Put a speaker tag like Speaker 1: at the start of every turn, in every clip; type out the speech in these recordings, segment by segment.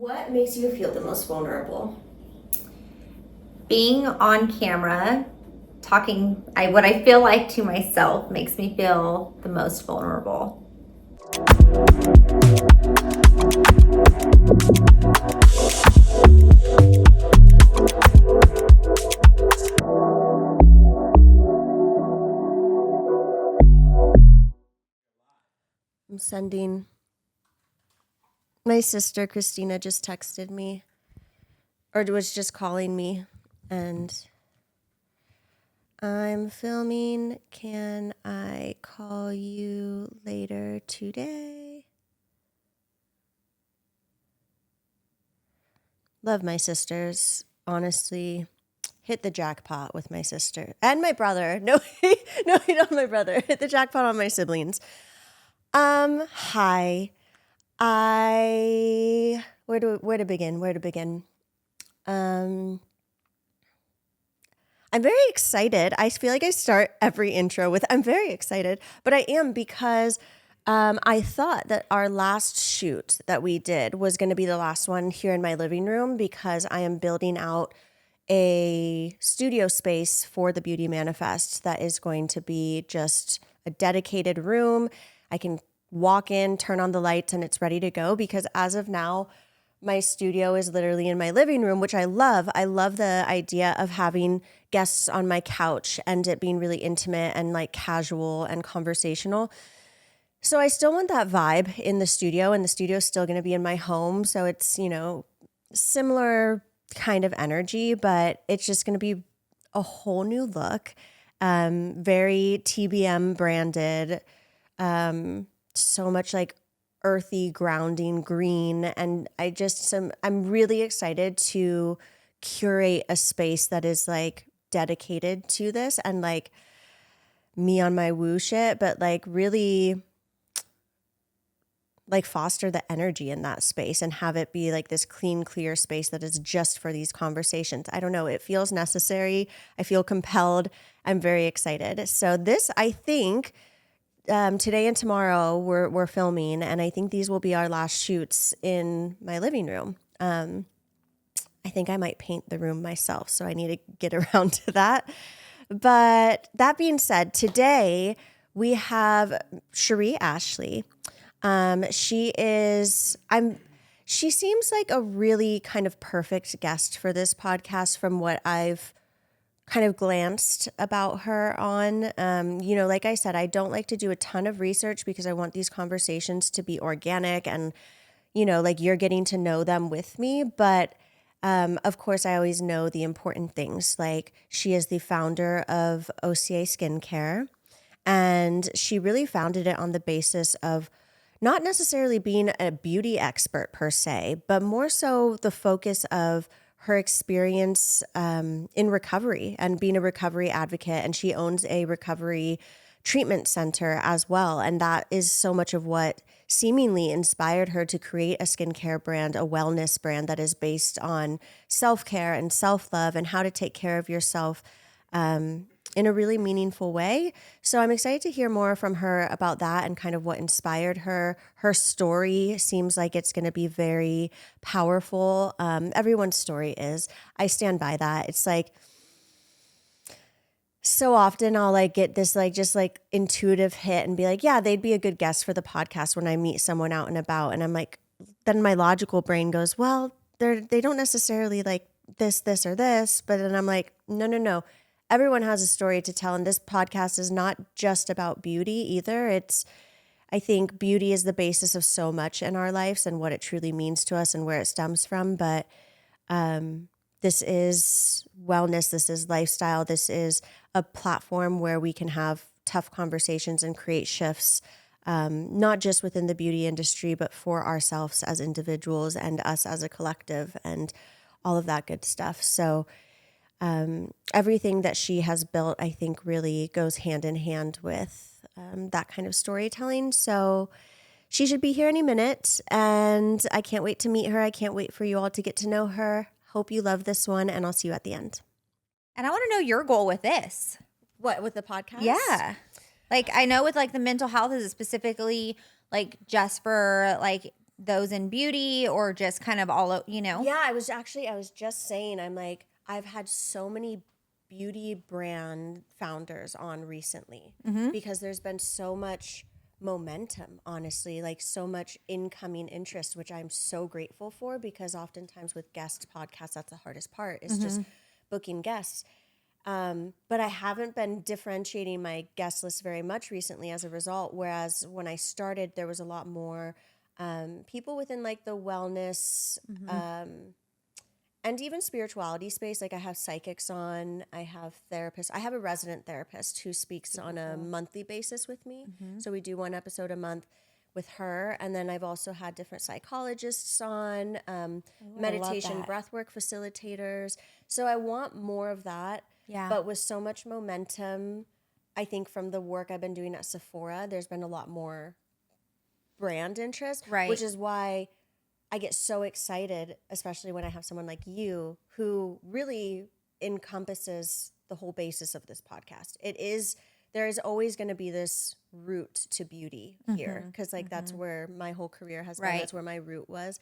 Speaker 1: What makes you feel the most vulnerable?
Speaker 2: Being on camera, talking, what I feel like to myself makes me feel the most vulnerable.
Speaker 1: I'm sending. My sister Christina just texted me, or was just calling me, and I'm filming. Can I call you later today? Love my sisters. Honestly, hit the jackpot with my sister and my brother. No, no, I don't. My brother hit the jackpot on my siblings. Hi. Where to begin? Um, I'm very excited. I feel like I start every intro with I'm very excited, but I am because I thought that our last shoot that we did was going to be the last one here in my living room because I am building out a studio space for the Beauty Manifest that is going to be just a dedicated room. I can walk in, turn on the lights, and it's ready to go because as of now, my studio is literally in my living room, which I love. I love the idea of having guests on my couch and it being really intimate and like casual and conversational. So I still want that vibe in the studio, and the studio is still going to be in my home. So it's, similar kind of energy, but it's just going to be a whole new look. Very TBM branded, so much like earthy, grounding green. And I'm really excited to curate a space that is like dedicated to this and like me on my woo shit, but like really like foster the energy in that space and have it be like this clean, clear space that is just for these conversations. I don't know. It feels necessary. I feel compelled. I'm very excited. So this, I think, today and tomorrow we're filming, and I think these will be our last shoots in my living room. I think I might paint the room myself, so I need to get around to that. But that being said, today we have Cheree Ashley. She seems like a really kind of perfect guest for this podcast from what I've kind of glanced about her on. Like I said, I don't like to do a ton of research because I want these conversations to be organic and, like you're getting to know them with me. But of course, I always know the important things. Like she is the founder of Osier Skincare, and she really founded it on the basis of not necessarily being a beauty expert per se, but more so the focus of her experience in recovery and being a recovery advocate. And she owns a recovery treatment center as well. And that is so much of what seemingly inspired her to create a skincare brand, a wellness brand that is based on self-care and self-love and how to take care of yourself in a really meaningful way. So I'm excited to hear more from her about that and kind of what inspired her. Her story seems like it's going to be very powerful. Everyone's story is. I stand by that. It's like so often I'll like get this like just like intuitive hit and be like, yeah, they'd be a good guest for the podcast when I meet someone out and about. And I'm like, then my logical brain goes, well, they don't necessarily like this, or this. But then I'm like, no. Everyone has a story to tell. And this podcast is not just about beauty either. I think beauty is the basis of so much in our lives and what it truly means to us and where it stems from. But this is wellness. This is lifestyle. This is a platform where we can have tough conversations and create shifts, not just within the beauty industry, but for ourselves as individuals and us as a collective and all of that good stuff. So everything that she has built, I think, really goes hand in hand with that kind of storytelling. So she should be here any minute, and I can't wait to meet her. I can't wait for you all to get to know her. Hope you love this one, and I'll see you at the end.
Speaker 2: And I want to know your goal with this.
Speaker 1: What, with the podcast?
Speaker 2: Yeah. Like I know with like the mental health, is it specifically like just for like those in beauty or just kind of you know?
Speaker 1: Yeah, I was just saying, I'm like, I've had so many beauty brand founders on recently because there's been so much momentum, honestly, like so much incoming interest, which I'm so grateful for, because oftentimes with guest podcasts, that's the hardest part, is just booking guests. But I haven't been differentiating my guest list very much recently as a result. Whereas when I started, there was a lot more people within like the wellness and even spirituality space. Like I have psychics on, I have therapists. I have a resident therapist who speaks on a monthly basis with me. So we do one episode a month with her. And then I've also had different psychologists on, meditation, breathwork facilitators. So I want more of that.
Speaker 2: Yeah.
Speaker 1: But with so much momentum, I think from the work I've been doing at Sephora, there's been a lot more brand interest,
Speaker 2: Right.
Speaker 1: which is why I get so excited, especially when I have someone like you who really encompasses the whole basis of this podcast. There is always going to be this root to beauty here, because like that's where my whole career has been. That's where my root was.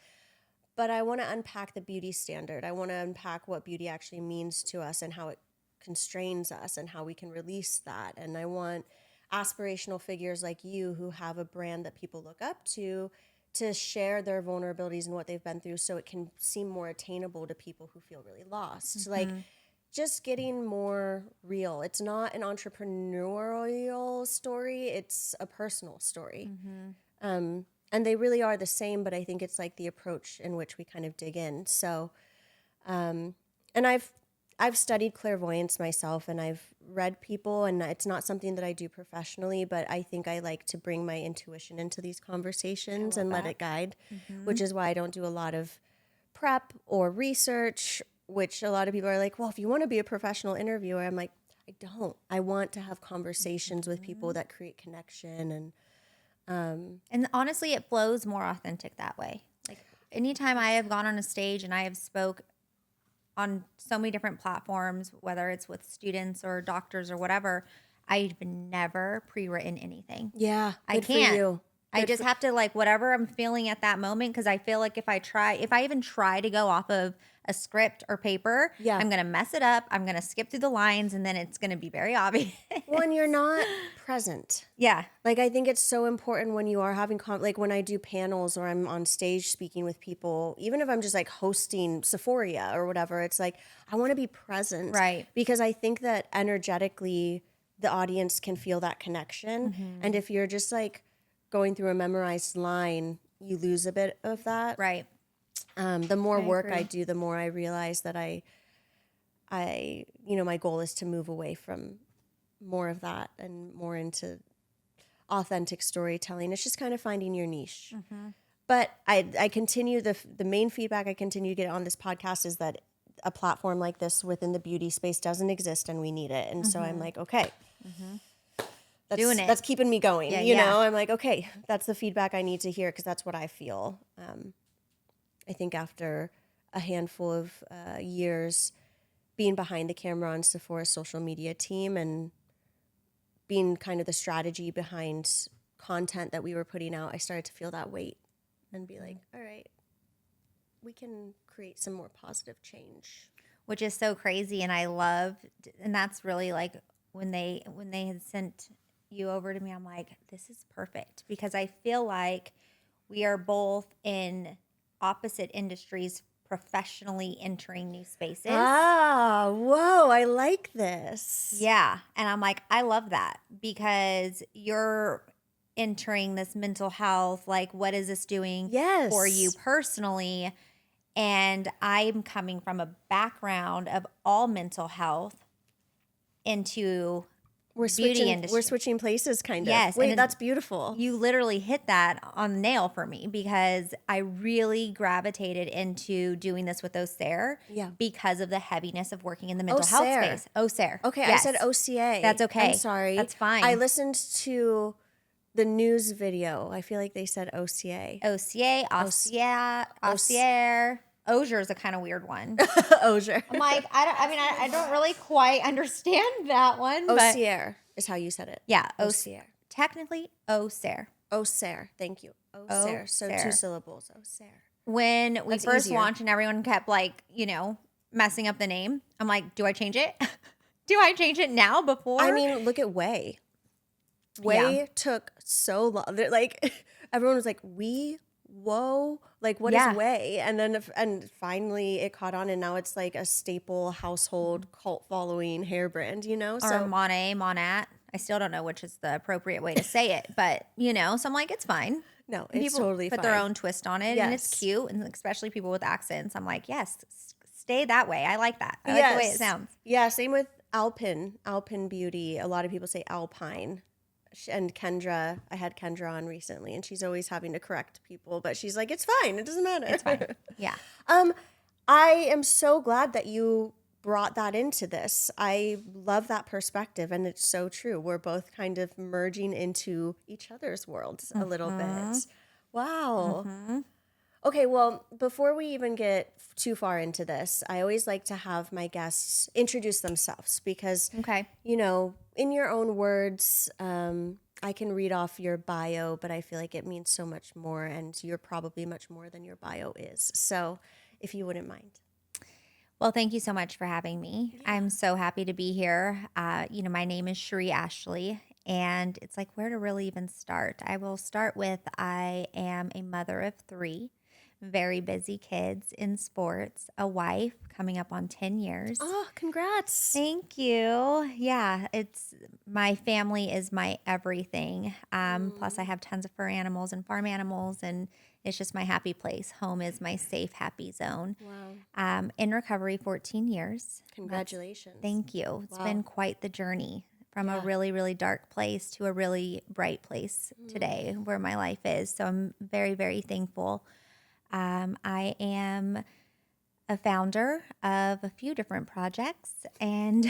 Speaker 1: But I want to unpack the beauty standard. I want to unpack what beauty actually means to us and how it constrains us and how we can release that. And I want aspirational figures like you who have a brand that people look up to share their vulnerabilities and what they've been through, so it can seem more attainable to people who feel really lost. Like just getting more real. It's not an entrepreneurial story, it's a personal story. And they really are the same, but I think it's like the approach in which we kind of dig in. So, and I've studied clairvoyance myself, and I've read people, and it's not something that I do professionally, but I think I like to bring my intuition into these conversations and let it guide, which is why I don't do a lot of prep or research, which a lot of people are like, well, if you want to be a professional interviewer, I'm like, I don't. I want to have conversations with people that create connection.
Speaker 2: And honestly, it flows more authentic that way. Like anytime I have gone on a stage and I have spoke on so many different platforms, whether it's with students or doctors or whatever, I've never pre-written anything.
Speaker 1: Yeah,
Speaker 2: I can't. I just have to like whatever I'm feeling at that moment, because I feel like if I even try to go off of a script or paper, I'm going to mess it up. I'm going to skip through the lines, and then it's going to be very obvious.
Speaker 1: When you're not present.
Speaker 2: Yeah.
Speaker 1: Like, I think it's so important when you are having, like when I do panels or I'm on stage speaking with people, even if I'm just like hosting Sephora or whatever, it's like, I want to be present.
Speaker 2: Right.
Speaker 1: Because I think that energetically the audience can feel that connection. And if you're just like going through a memorized line, you lose a bit of that.
Speaker 2: Right.
Speaker 1: The more work I do, the more I realize that my goal is to move away from more of that and more into authentic storytelling. It's just kind of finding your niche. But I continue, the main feedback I continue to get on this podcast is that a platform like this within the beauty space doesn't exist, and we need it. And so I'm like, okay, that's keeping me going. You know, I'm like, okay, that's the feedback I need to hear, because that's what I feel. I think after a handful of years being behind the camera on Sephora's social media team and being kind of the strategy behind content that we were putting out, I started to feel that weight and be like, all right, we can create some more positive change.
Speaker 2: Which is so crazy, and I love, and that's really like when they had sent you over to me, I'm like, this is perfect, because I feel like we are both in opposite industries professionally entering new spaces.
Speaker 1: Ah, whoa, I like this.
Speaker 2: Yeah. And I'm like, I love that, because you're entering this mental health, like what is this doing for you personally? And I'm coming from a background of all mental health into beauty industry.
Speaker 1: We're switching places, kind of.
Speaker 2: Yes.
Speaker 1: Wait, that's beautiful.
Speaker 2: You literally hit that on the nail for me, because I really gravitated into doing this with Osier because of the heaviness of working in the mental health space. Osier.
Speaker 1: Okay, yes. I said OCA.
Speaker 2: That's okay.
Speaker 1: I'm sorry.
Speaker 2: That's fine.
Speaker 1: I listened to the news video. I feel like they said OCA.
Speaker 2: Osier. Osier is a kind of weird one.
Speaker 1: Osier.
Speaker 2: I'm like, I don't really quite understand that one.
Speaker 1: Osier is how you said it.
Speaker 2: Yeah.
Speaker 1: Osier.
Speaker 2: Technically, Osier.
Speaker 1: Osier. Thank you. Osier. So 2 syllables. Osier.
Speaker 2: When we
Speaker 1: That's
Speaker 2: first
Speaker 1: easier.
Speaker 2: launched and everyone kept like, messing up the name, I'm like, do I change it? Do I change it now before?
Speaker 1: I mean, look at Way. Way took so long. Like everyone was like, whoa, like what is Way? And then finally it caught on, and now it's like a staple household cult following hair brand,
Speaker 2: Or Monat. I still don't know which is the appropriate way to say it, but so I'm like, it's fine.
Speaker 1: No, it's
Speaker 2: people
Speaker 1: totally
Speaker 2: put
Speaker 1: fine.
Speaker 2: Their own twist on it, and it's cute, and especially people with accents. I'm like, yes, stay that way. I like that. I like the way it sounds.
Speaker 1: Yeah, same with Alpine Beauty. A lot of people say Alpine. And Kendra, I had Kendra on recently, and she's always having to correct people, but she's like, it's fine. It doesn't matter.
Speaker 2: It's fine. Yeah.
Speaker 1: I am so glad that you brought that into this. I love that perspective, and it's so true. We're both kind of merging into each other's worlds a little bit. Wow. Okay, well, before we even get too far into this, I always like to have my guests introduce themselves because, in your own words, I can read off your bio, but I feel like it means so much more, and you're probably much more than your bio is. So if you wouldn't mind.
Speaker 2: Well, thank you so much for having me. Yeah. I'm so happy to be here. My name is Cheree Ashley, and it's like where to really even start. I will start with I am a mother of 3. Very busy kids in sports, a wife coming up on 10 years.
Speaker 1: Oh, congrats.
Speaker 2: Thank you. Yeah, my family is my everything. Plus I have tons of fur animals and farm animals, and it's just my happy place. Home is my safe, happy zone.
Speaker 1: Wow.
Speaker 2: In recovery 14 years.
Speaker 1: Congratulations.
Speaker 2: Thank you. It's been quite the journey from a really, really dark place to a really bright place today where my life is. So I'm very, very thankful. I am a founder of a few different projects, and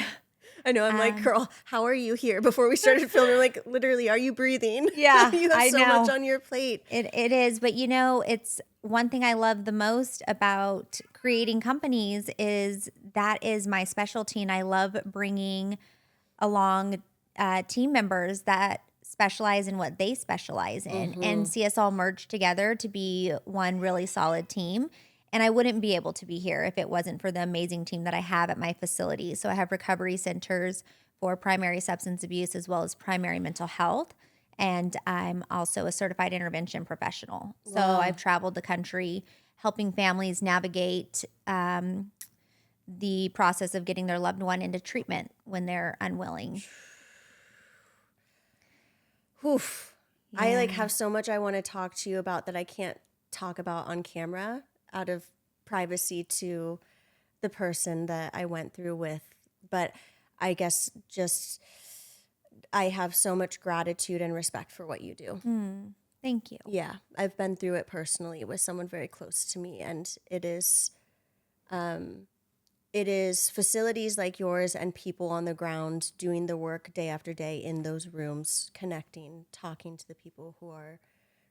Speaker 1: I know I'm like, girl, how are you here? Before we started filming, like, literally, are you breathing?
Speaker 2: Yeah,
Speaker 1: you have so much on your plate.
Speaker 2: It is, but it's one thing I love the most about creating companies is that is my specialty, and I love bringing along team members that specialize in what they specialize in and see us all merge together to be one really solid team. And I wouldn't be able to be here if it wasn't for the amazing team that I have at my facility. So I have recovery centers for primary substance abuse as well as primary mental health. And I'm also a certified intervention professional. Wow. So I've traveled the country helping families navigate the process of getting their loved one into treatment when they're unwilling.
Speaker 1: Oof. Yeah. I have so much I want to talk to you about that I can't talk about on camera out of privacy to the person that I went through with. But I guess just I have so much gratitude and respect for what you do.
Speaker 2: Thank you.
Speaker 1: Yeah. I've been through it personally with someone very close to me, and it is facilities like yours and people on the ground doing the work day after day in those rooms, connecting, talking to the people who are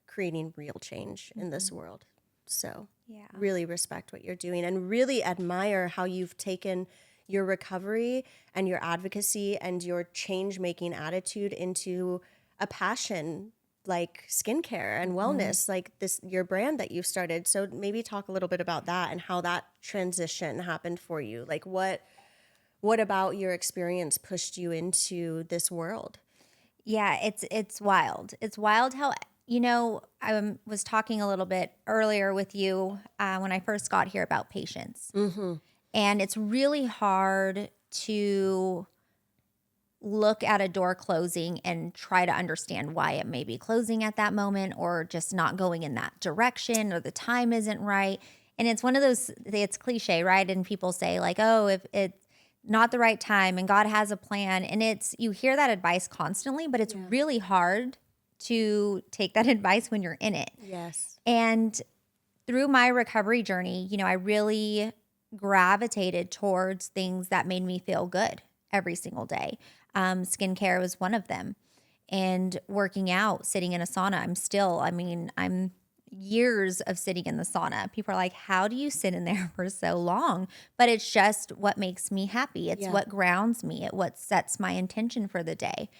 Speaker 1: creating real change in this world. So really respect what you're doing and really admire how you've taken your recovery and your advocacy and your change-making attitude into a passion like skincare and wellness, like your brand that you've started. So maybe talk a little bit about that and how that transition happened for you. Like what about your experience pushed you into this world?
Speaker 2: Yeah, it's wild. It's wild how, I was talking a little bit earlier with you when I first got here about patience. And it's really hard to look at a door closing and try to understand why it may be closing at that moment or just not going in that direction or the time isn't right. And it's one of those, it's cliche, right? And people say like, oh, if it's not the right time and God has a plan. And you hear that advice constantly, but it's really hard to take that advice when you're in it.
Speaker 1: Yes.
Speaker 2: And through my recovery journey, I really gravitated towards things that made me feel good every single day. Skincare was one of them. And working out, sitting in a sauna, I'm years of sitting in the sauna. People are like, how do you sit in there for so long? But it's just what makes me happy. It's what grounds me. It's what sets my intention for the day.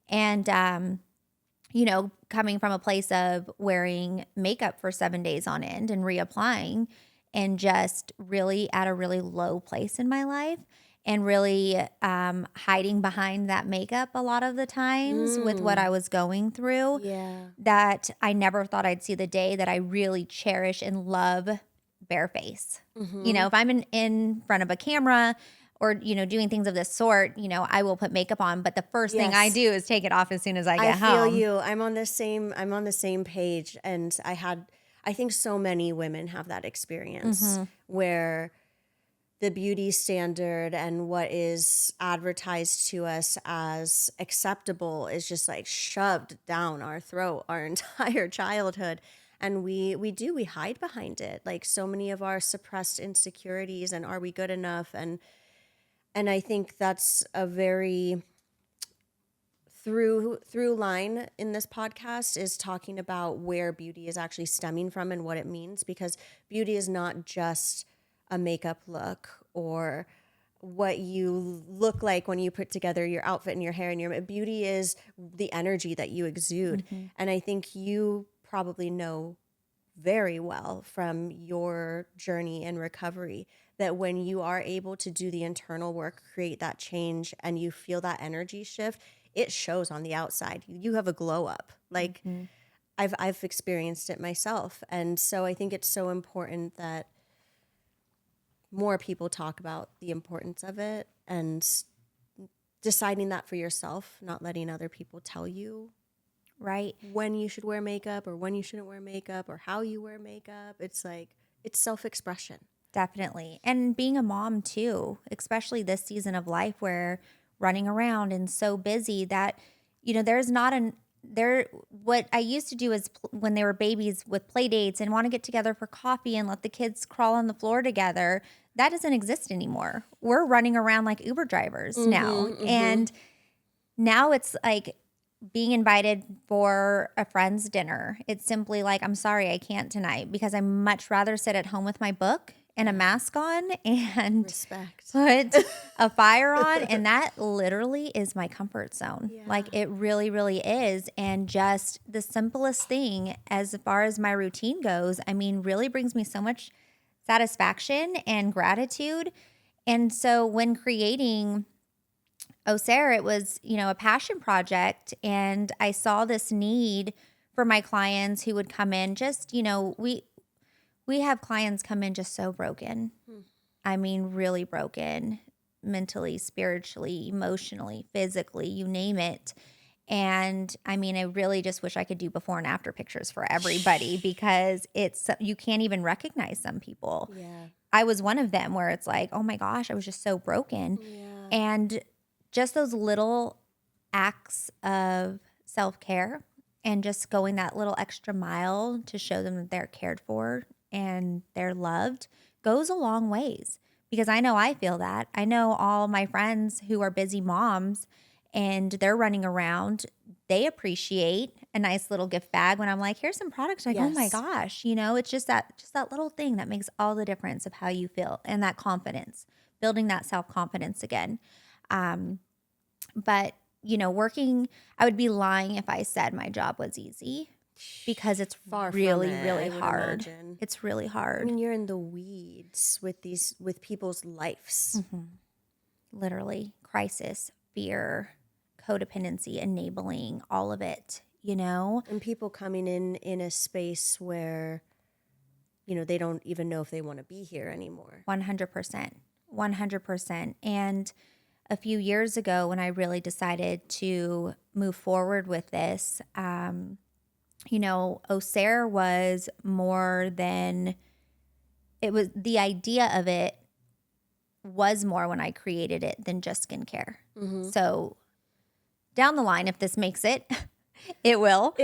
Speaker 2: And, coming from a place of wearing makeup for 7 days on end and reapplying and just really at a really low place in my life and really hiding behind that makeup a lot of the times with what I was going through, that I never thought I'd see the day that I really cherish and love bare face. If I'm in front of a camera or, doing things of this sort, I will put makeup on. But the first thing I do is take it off as soon as I get home.
Speaker 1: I feel you. I'm on the same page. And I think so many women have that experience where the beauty standard and what is advertised to us as acceptable is just like shoved down our throat our entire childhood. And we hide behind it. Like so many of our suppressed insecurities and are we good enough? And I think that's a very through line in this podcast is talking about where beauty is actually stemming from and what it means, because beauty is not just a makeup look or what you look like when you put together your outfit and your hair and your beauty is the energy that you exude. And I think you probably know very well from your journey in recovery that when you are able to do the internal work, create that change, and you feel that energy shift, it shows on the outside. You have a glow up. Like I've experienced it myself. And so I think it's so important that more people talk about the importance of it and deciding that for yourself, not letting other people tell you when you should wear makeup or when you shouldn't wear makeup or how you wear makeup. It's like, it's self-expression.
Speaker 2: Definitely. And being a mom too, especially this season of life where running around and so busy that, there's not what I used to do is when they were babies with play dates and want to get together for coffee and let the kids crawl on the floor together, that doesn't exist anymore. We're running around like Uber drivers now. And now it's like being invited for a friend's dinner. It's simply like, I'm sorry, I can't tonight, because I'd much rather sit at home with my book and a mask on and put a fire on. And that literally is my comfort zone. Like it really, really is. And just the simplest thing as far as my routine goes, really brings me so much satisfaction and gratitude. And so when creating Osier, it was, a passion project. And I saw this need for my clients who would come in just, we have clients come in just so broken. Really broken, mentally, spiritually, emotionally, physically, you name it. And I really just wish I could do before and after pictures for everybody, because you can't even recognize some people. I was one of them where it's like, oh my gosh, I was just so broken. And just those little acts of self-care and just going that little extra mile to show them that they're cared for and they're loved goes a long ways, because I know I feel that. I know all my friends who are busy moms and they're running around, they appreciate a nice little gift bag when I'm like, here's some products. Like, oh my gosh, it's just that little thing that makes all the difference of how you feel and that confidence, building that self-confidence again. But working, I would be lying if I said my job was easy, because it's really hard. It's really hard.
Speaker 1: You're in the weeds with people's lives.
Speaker 2: Literally crisis, fear, codependency, enabling, all of it,
Speaker 1: And people coming in a space where, they don't even know if they want to be here anymore.
Speaker 2: 100%. And a few years ago when I really decided to move forward with this, Osier was more than, it was, the idea of it was more when I created it than just skincare. So down the line, if this makes it, it will.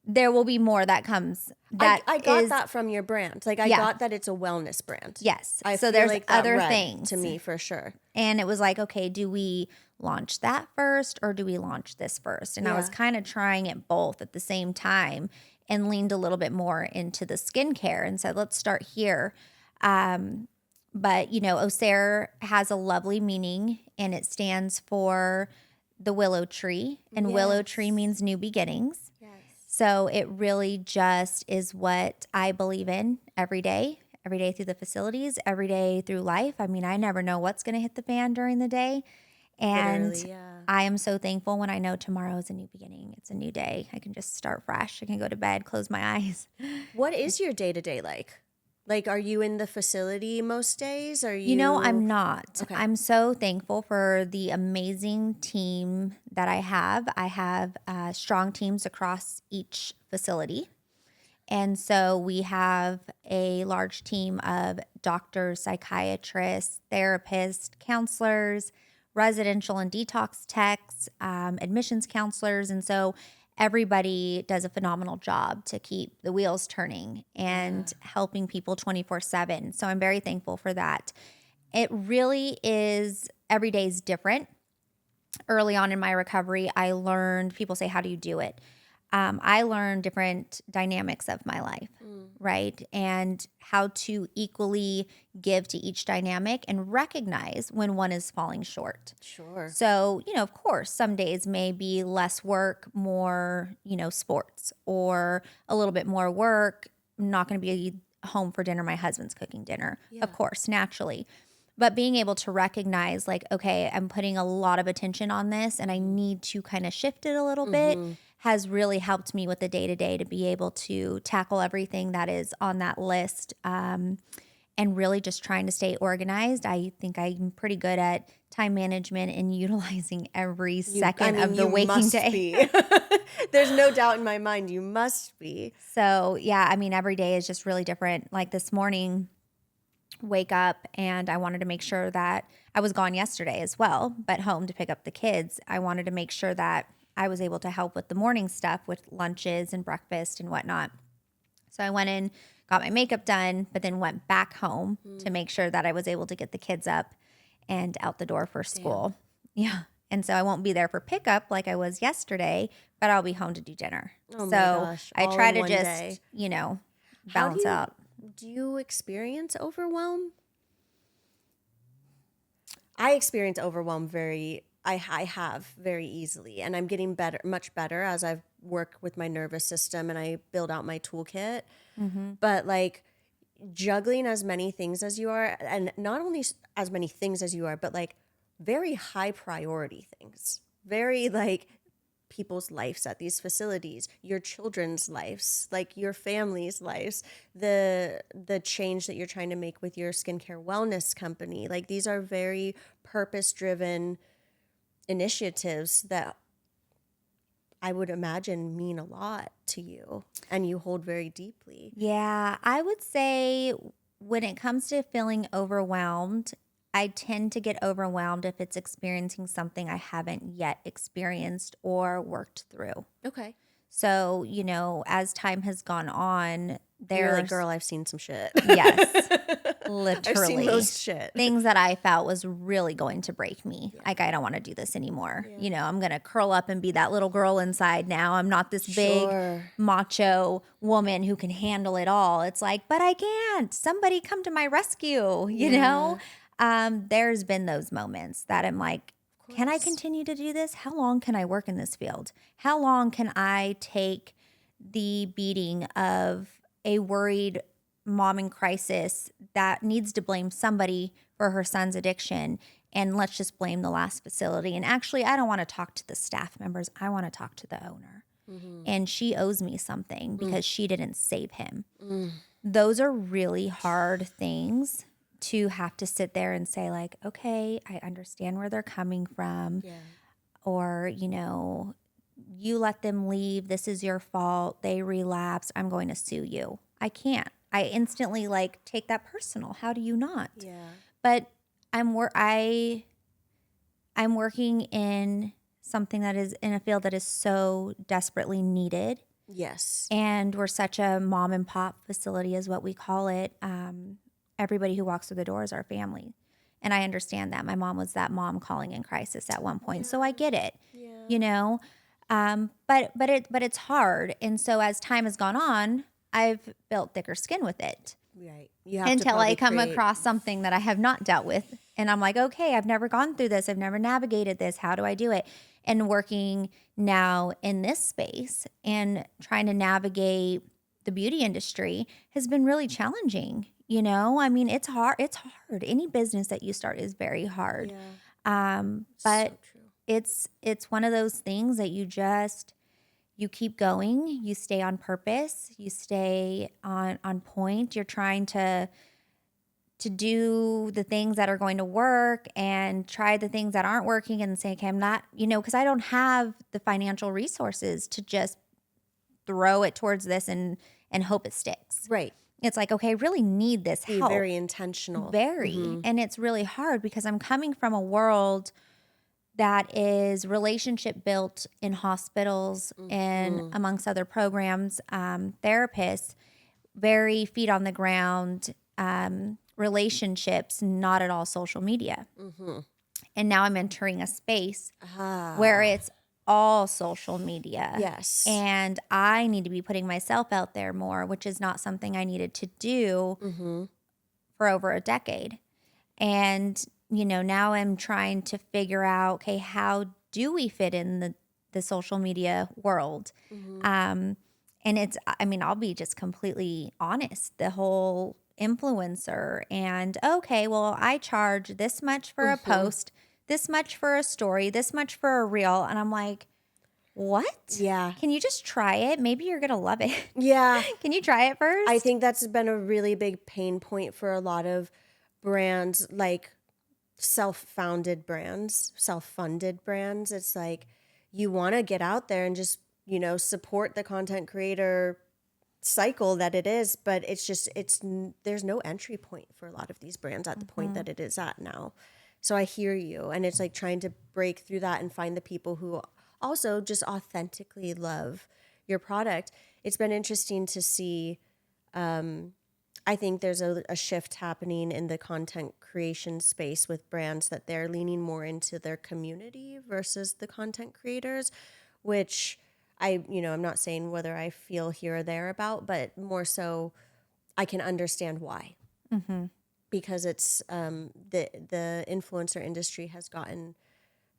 Speaker 2: There will be more that comes.
Speaker 1: I got that from your brand. Like I got that it's a wellness brand.
Speaker 2: Yes.
Speaker 1: So
Speaker 2: there's like other things
Speaker 1: to me for sure.
Speaker 2: And it was like, okay, do we launch that first or do we launch this first? And I was kind of trying it both at the same time and leaned a little bit more into the skincare and said, let's start here. But, Osier has a lovely meaning, and it stands for the willow tree, and willow tree means new beginnings. Yes. So it really just is what I believe in every day through the facilities, every day through life. I mean, I never know what's going to hit the fan during the day. And I am so thankful when I know tomorrow is a new beginning. It's a new day. I can just start fresh. I can go to bed, close my eyes.
Speaker 1: What is your day-to-day like? Like, are you in the facility most days? Are you?
Speaker 2: I'm not. Okay. I'm so thankful for the amazing team that I have. I have strong teams across each facility. And so we have a large team of doctors, psychiatrists, therapists, counselors, residential and detox techs, admissions counselors. And so everybody does a phenomenal job to keep the wheels turning and helping people 24/7. So I'm very thankful for that. It really is, every day is different. Early on in my recovery, I learned, people say, how do you do it? I learned different dynamics of my life, right? And how to equally give to each dynamic and recognize when one is falling short.
Speaker 1: Sure.
Speaker 2: So, of course, some days may be less work, more, sports, or a little bit more work. I'm not going to be home for dinner. My husband's cooking dinner, of course, naturally. But being able to recognize, like, okay, I'm putting a lot of attention on this and I need to kind of shift it a little bit, has really helped me with the day-to-day to be able to tackle everything that is on that list, and really just trying to stay organized. I think I'm pretty good at time management and utilizing every second of the waking day.
Speaker 1: There's no doubt in my mind you must be.
Speaker 2: So, every day is just really different. Like this morning, wake up, and I wanted to make sure that I was gone yesterday as well, but home to pick up the kids. I wanted to make sure that I was able to help with the morning stuff, with lunches and breakfast and whatnot. So I went in, got my makeup done, but then went back home to make sure that I was able to get the kids up and out the door for school. Yeah. And so I won't be there for pickup like I was yesterday, but I'll be home to do dinner.
Speaker 1: Oh
Speaker 2: so
Speaker 1: my gosh,
Speaker 2: I try to just,
Speaker 1: day.
Speaker 2: Balance out.
Speaker 1: Do you experience overwhelm? I experience overwhelm I have very easily, and I'm getting much better as I've worked with my nervous system and I build out my toolkit. But like juggling as many things as you are, and not only as many things as you are, but like very high priority things, very like people's lives at these facilities, your children's lives, like your family's lives, the change that you're trying to make with your skincare wellness company. Like these are very purpose-driven initiatives that I would imagine mean a lot to you and you hold very deeply.
Speaker 2: Yeah, I would say when it comes to feeling overwhelmed, I tend to get overwhelmed if it's experiencing something I haven't yet experienced or worked through.
Speaker 1: Okay.
Speaker 2: So, as time has gone on,
Speaker 1: you're like, girl, I've seen some shit.
Speaker 2: Yes. Literally.
Speaker 1: I've seen most shit.
Speaker 2: Things that I felt was really going to break me. Yeah. Like, I don't want to do this anymore. Yeah. I'm going to curl up and be that little girl inside now. I'm not this big macho woman who can handle it all. It's like, but I can't. Somebody come to my rescue, you know? There's been those moments that I'm like, can I continue to do this? How long can I work in this field? How long can I take the beating of a worried mom in crisis that needs to blame somebody for her son's addiction? And let's just blame the last facility. And actually, I don't want to talk to the staff members. I want to talk to the owner. And she owes me something because she didn't save him. Those are really hard things to have to sit there and say, like, okay, I understand where they're coming from. Yeah. Or, you let them leave. This is your fault. They relapse. I'm going to sue you. I can't. I instantly take that personal. How do you not? Yeah. But I'm working in something that is in a field that is so desperately needed.
Speaker 1: Yes.
Speaker 2: And we're such a mom and pop facility is what we call it. Everybody who walks through the door is our family. And I understand that. My mom was that mom calling in crisis at one point. Yeah. So I get it, but it's hard. And so as time has gone on, I've built thicker skin with it.
Speaker 1: Right.
Speaker 2: Until I come across something that I have not dealt with. And I'm like, okay, I've never gone through this. I've never navigated this. How do I do it? and working now in this space and trying to navigate the beauty industry has been really challenging. I mean, it's hard. It's hard. Any business that you start is very hard. But
Speaker 1: So true.
Speaker 2: it's one of those things that you keep going, you stay on purpose, you stay on point. You're trying to do the things that are going to work and try the things that aren't working and say, okay, I'm not, because I don't have the financial resources to just throw it towards this and hope it sticks.
Speaker 1: Right.
Speaker 2: It's like, okay, I really need this
Speaker 1: Be
Speaker 2: help.
Speaker 1: very intentional.
Speaker 2: Very. And it's really hard because I'm coming from a world that is relationship built in hospitals and amongst other programs, therapists, very feet on the ground, relationships, not at all social media. And now I'm entering a space where it's all social media.
Speaker 1: Yes.
Speaker 2: And I need to be putting myself out there more, which is not something I needed to do for over a decade. And, now I'm trying to figure out, okay, how do we fit in the social media world? And I'll be just completely honest, the whole influencer and, okay, well, I charge this much for a post, this much for a story, this much for a reel. And I'm like, what?
Speaker 1: Yeah.
Speaker 2: Can you just try it? Maybe you're going to love it.
Speaker 1: Yeah.
Speaker 2: Can you try it first?
Speaker 1: I think that's been a really big pain point for a lot of brands, like self-funded brands. It's like you want to get out there and just, support the content creator cycle that it is, but there's no entry point for a lot of these brands at the point that it is at now. So I hear you. And it's like trying to break through that and find the people who also just authentically love your product. It's been interesting to see. I think there's a shift happening in the content creation space with brands that they're leaning more into their community versus the content creators, which I'm not saying whether I feel here or there about, but more so I can understand why. Because it's the influencer industry has gotten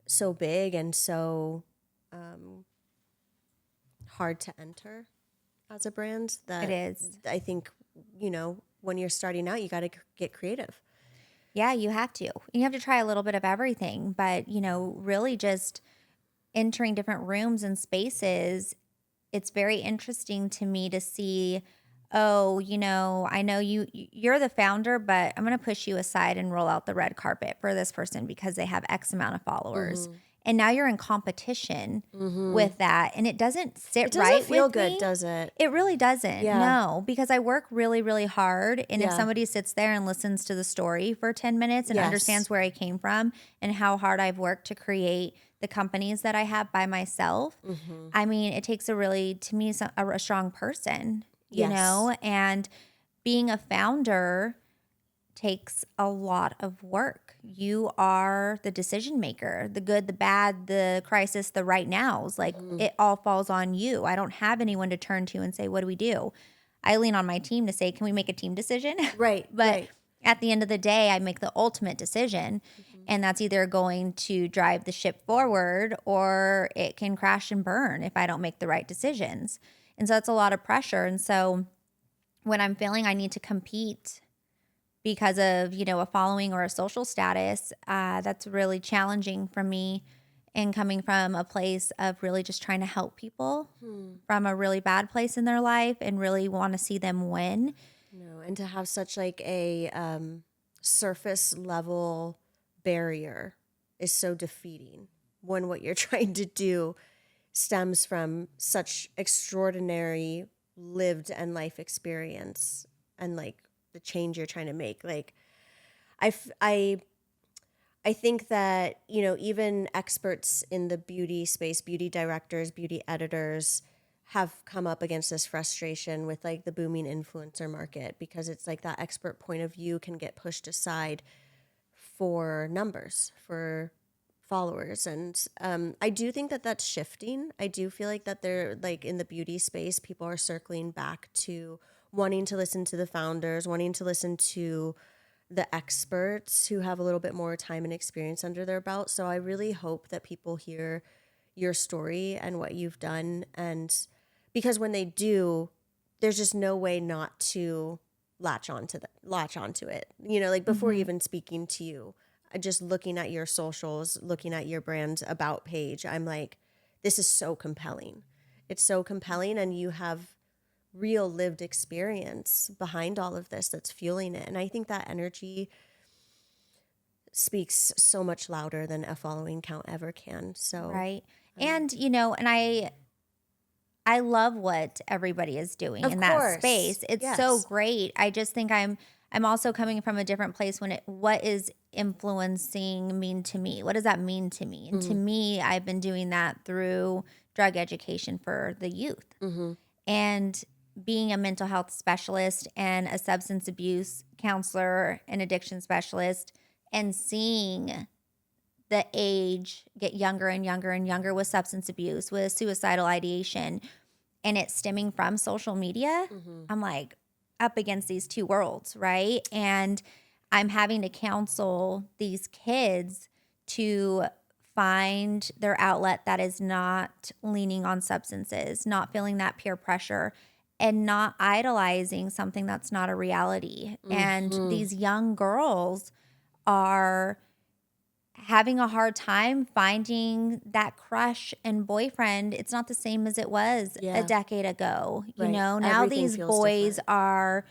Speaker 1: so big and so hard to enter as a brand that
Speaker 2: it is.
Speaker 1: I think, when you're starting out, you got to get creative.
Speaker 2: Yeah, you have to. You have to try a little bit of everything, but, really just entering different rooms and spaces, it's very interesting to me to see, oh, I know you're the founder, but I'm going to push you aside and roll out the red carpet for this person because they have X amount of followers. And now you're in competition with that. And it doesn't sit
Speaker 1: It doesn't
Speaker 2: right
Speaker 1: feel
Speaker 2: with
Speaker 1: good,
Speaker 2: me.
Speaker 1: does it?
Speaker 2: It really doesn't.
Speaker 1: Yeah.
Speaker 2: No, because I work really, really hard. And if
Speaker 1: Yeah.
Speaker 2: somebody sits there and listens to the story for 10 minutes and
Speaker 1: Yes.
Speaker 2: understands where I came from and how hard I've worked to create the companies that I have by myself, I mean, it takes to me, a strong person, you
Speaker 1: Yes.
Speaker 2: know, and being a founder takes a lot of work. You are the decision maker, the good, the bad, the crisis, the right nows. Like it all falls on you. I don't have anyone to turn to and say, what do we do? I lean on my team to say, can we make a team decision?
Speaker 1: Right.
Speaker 2: But
Speaker 1: right.
Speaker 2: at the end of the day, I make the ultimate decision. And that's either going to drive the ship forward or it can crash and burn if I don't make the right decisions. And so that's a lot of pressure. And so when I'm feeling I need to compete because of, a following or a social status, that's really challenging for me. And coming from a place of really just trying to help people from a really bad place in their life and really want to see them win.
Speaker 1: No, and to have such like a surface level barrier is so defeating when what you're trying to do stems from such extraordinary lived and life experience and like the change you're trying to make. Like I think that, even experts in the beauty space, beauty directors, beauty editors have come up against this frustration with like the booming influencer market because it's like that expert point of view can get pushed aside for numbers, for followers. And I do think that that's shifting. I do feel like that they're like in the beauty space, people are circling back to wanting to listen to the founders, wanting to listen to the experts who have a little bit more time and experience under their belt. So I really hope that people hear your story and what you've done. And because when they do, there's just no way not to latch onto it. You know, like before even speaking to you, just looking at your socials, looking at your brand about page, I'm like, this is so compelling. It's so compelling, and you have real lived experience behind all of this that's fueling it. And I think that energy speaks so much louder than a following count ever can. So
Speaker 2: right. And you know, and I love what everybody is doing in that space. It's so great. I just think I'm also coming from a different place when what is influencing mean to me? What does that mean to me? And to me, I've been doing that through drug education for the youth. And being a mental health specialist and a substance abuse counselor and addiction specialist, and seeing the age get younger and younger and younger with substance abuse, with suicidal ideation, and it's stemming from social media, I'm like up against these two worlds, right? And I'm having to counsel these kids to find their outlet that is not leaning on substances, not feeling that peer pressure, and not idolizing something that's not a reality. And these young girls are having a hard time finding that crush and boyfriend. It's not the same as it was a decade ago. You know, now everything these boys are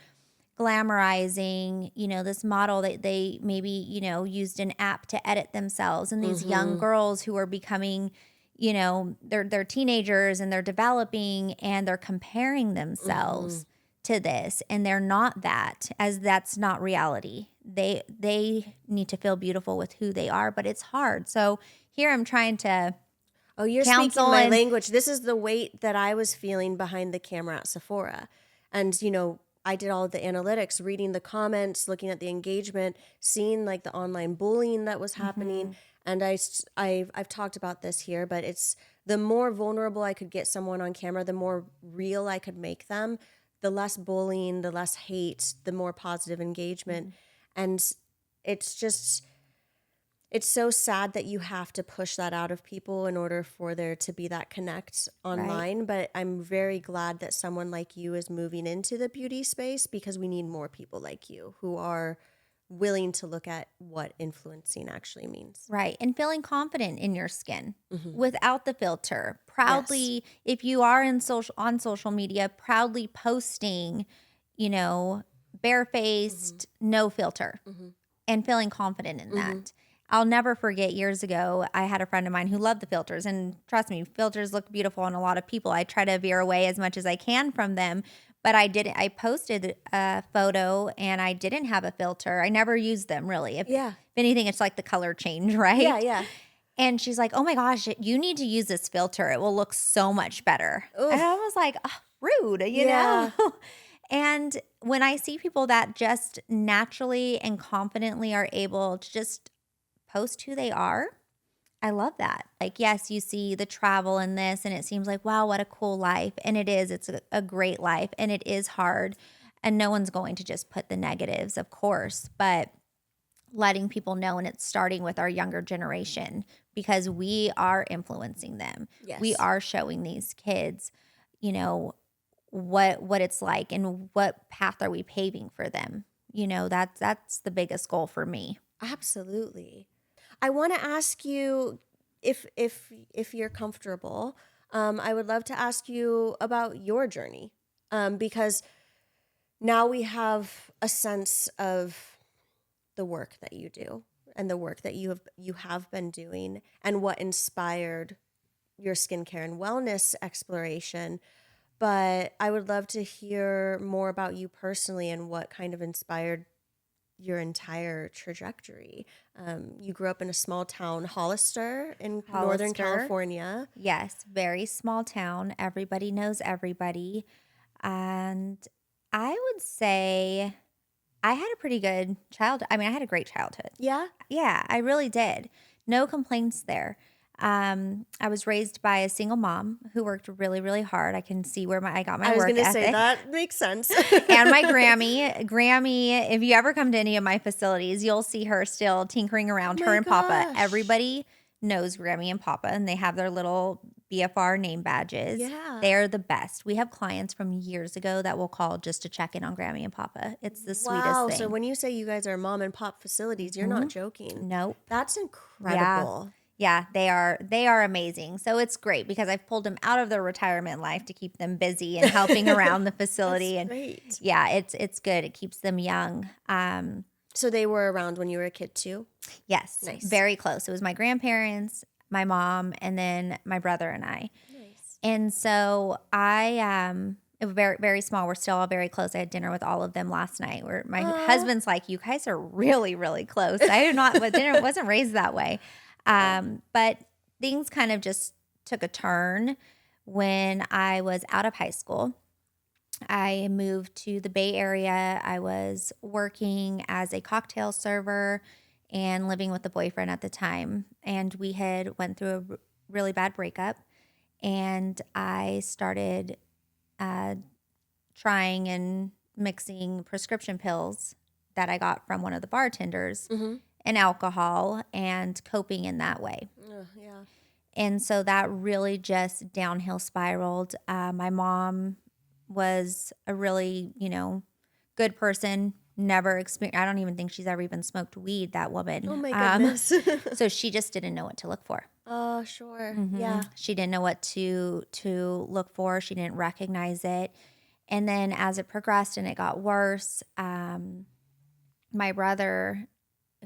Speaker 2: glamorizing, you know, this model that they maybe, you know, used an app to edit themselves. And these young girls who are becoming, you know, they're teenagers and they're developing and they're comparing themselves to this, and they're not that, as that's not reality. They need to feel beautiful with who they are, but it's hard. So here I'm trying to
Speaker 1: you're speaking my language. This is the weight that I was feeling behind the camera at Sephora. And, you know, I did all of the analytics, reading the comments, looking at the engagement, seeing like the online bullying that was happening. And I've talked about this here, but it's the more vulnerable I could get someone on camera, the more real I could make them, the less bullying, the less hate, the more positive engagement. And it's just, it's so sad that you have to push that out of people in order for there to be that connect online. Right. But I'm very glad that someone like you is moving into the beauty space, because we need more people like you who are willing to look at what influencing actually means.
Speaker 2: Right. And feeling confident in your skin without the filter. Proudly, if you are on social media, proudly posting, you know, barefaced, no filter, and feeling confident in that. I'll never forget, years ago, I had a friend of mine who loved the filters. And trust me, filters look beautiful on a lot of people. I try to veer away as much as I can from them. But I didn't. I posted a photo and I didn't have a filter. I never used them, really. If anything, it's like the color change, right?
Speaker 1: Yeah.
Speaker 2: And she's like, oh my gosh, you need to use this filter. It will look so much better. Oof. And I was like, oh, rude, you know? And when I see people that just naturally and confidently are able to just post who they are, I love that. Like, yes, you see the travel in this and it seems like, wow, what a cool life. And it is. It's a great life, and it is hard. And no one's going to just put the negatives, of course, but letting people know, and it's starting with our younger generation, because we are influencing them. Yes. We are showing these kids, you know, what it's like and what path are we paving for them. You know, that's the biggest goal for me.
Speaker 1: Absolutely. I want to ask you, if you're comfortable, I would love to ask you about your journey, because now we have a sense of the work that you do and the work that you have been doing and what inspired your skincare and wellness exploration. But I would love to hear more about you personally and what kind of inspired your entire trajectory. You grew up in a small town, Hollister, in Northern California.
Speaker 2: Yes, very small town. Everybody knows everybody. And I would say I had a pretty good childhood. I mean, I had a great childhood.
Speaker 1: Yeah?
Speaker 2: Yeah, I really did. No complaints there. I was raised by a single mom who worked really, really hard. I can see where I got my work ethic. I was going to say
Speaker 1: that makes sense.
Speaker 2: And my Grammy, if you ever come to any of my facilities, you'll see her still tinkering around, her and Papa. Everybody knows Grammy and Papa, and they have their little BFR name badges.
Speaker 1: Yeah.
Speaker 2: They're the best. We have clients from years ago that will call just to check in on Grammy and Papa. It's the sweetest thing.
Speaker 1: So when you say you guys are mom and pop facilities, you're not joking.
Speaker 2: Nope.
Speaker 1: That's incredible.
Speaker 2: Yeah, they are amazing. So it's great because I've pulled them out of their retirement life to keep them busy and helping around the facility.
Speaker 1: That's great.
Speaker 2: Yeah, it's good. It keeps them young.
Speaker 1: So they were around when you were a kid too?
Speaker 2: Yes.
Speaker 1: Nice.
Speaker 2: Very close. It was my grandparents, my mom, and then my brother and I.
Speaker 1: Nice.
Speaker 2: And so it was very, very small. We're still all very close. I had dinner with all of them last night. Where my husband's like, you guys are really, really close. I did not, but dinner wasn't raised that way. But things kind of just took a turn when I was out of high school. I moved to the Bay Area. I was working as a cocktail server and living with a boyfriend at the time. And we had went through a really bad breakup. And I started trying and mixing prescription pills that I got from one of the bartenders and alcohol and coping in that way.
Speaker 1: Yeah.
Speaker 2: And so that really just downhill spiraled. My mom was a really, good person. Never experienced. I don't even think she's ever even smoked weed, that woman.
Speaker 1: Oh my goodness.
Speaker 2: So she just didn't know what to look for.
Speaker 1: Oh, sure.
Speaker 2: Mm-hmm.
Speaker 1: Yeah.
Speaker 2: She didn't know what to look for. She didn't recognize it. And then as it progressed and it got worse, my brother,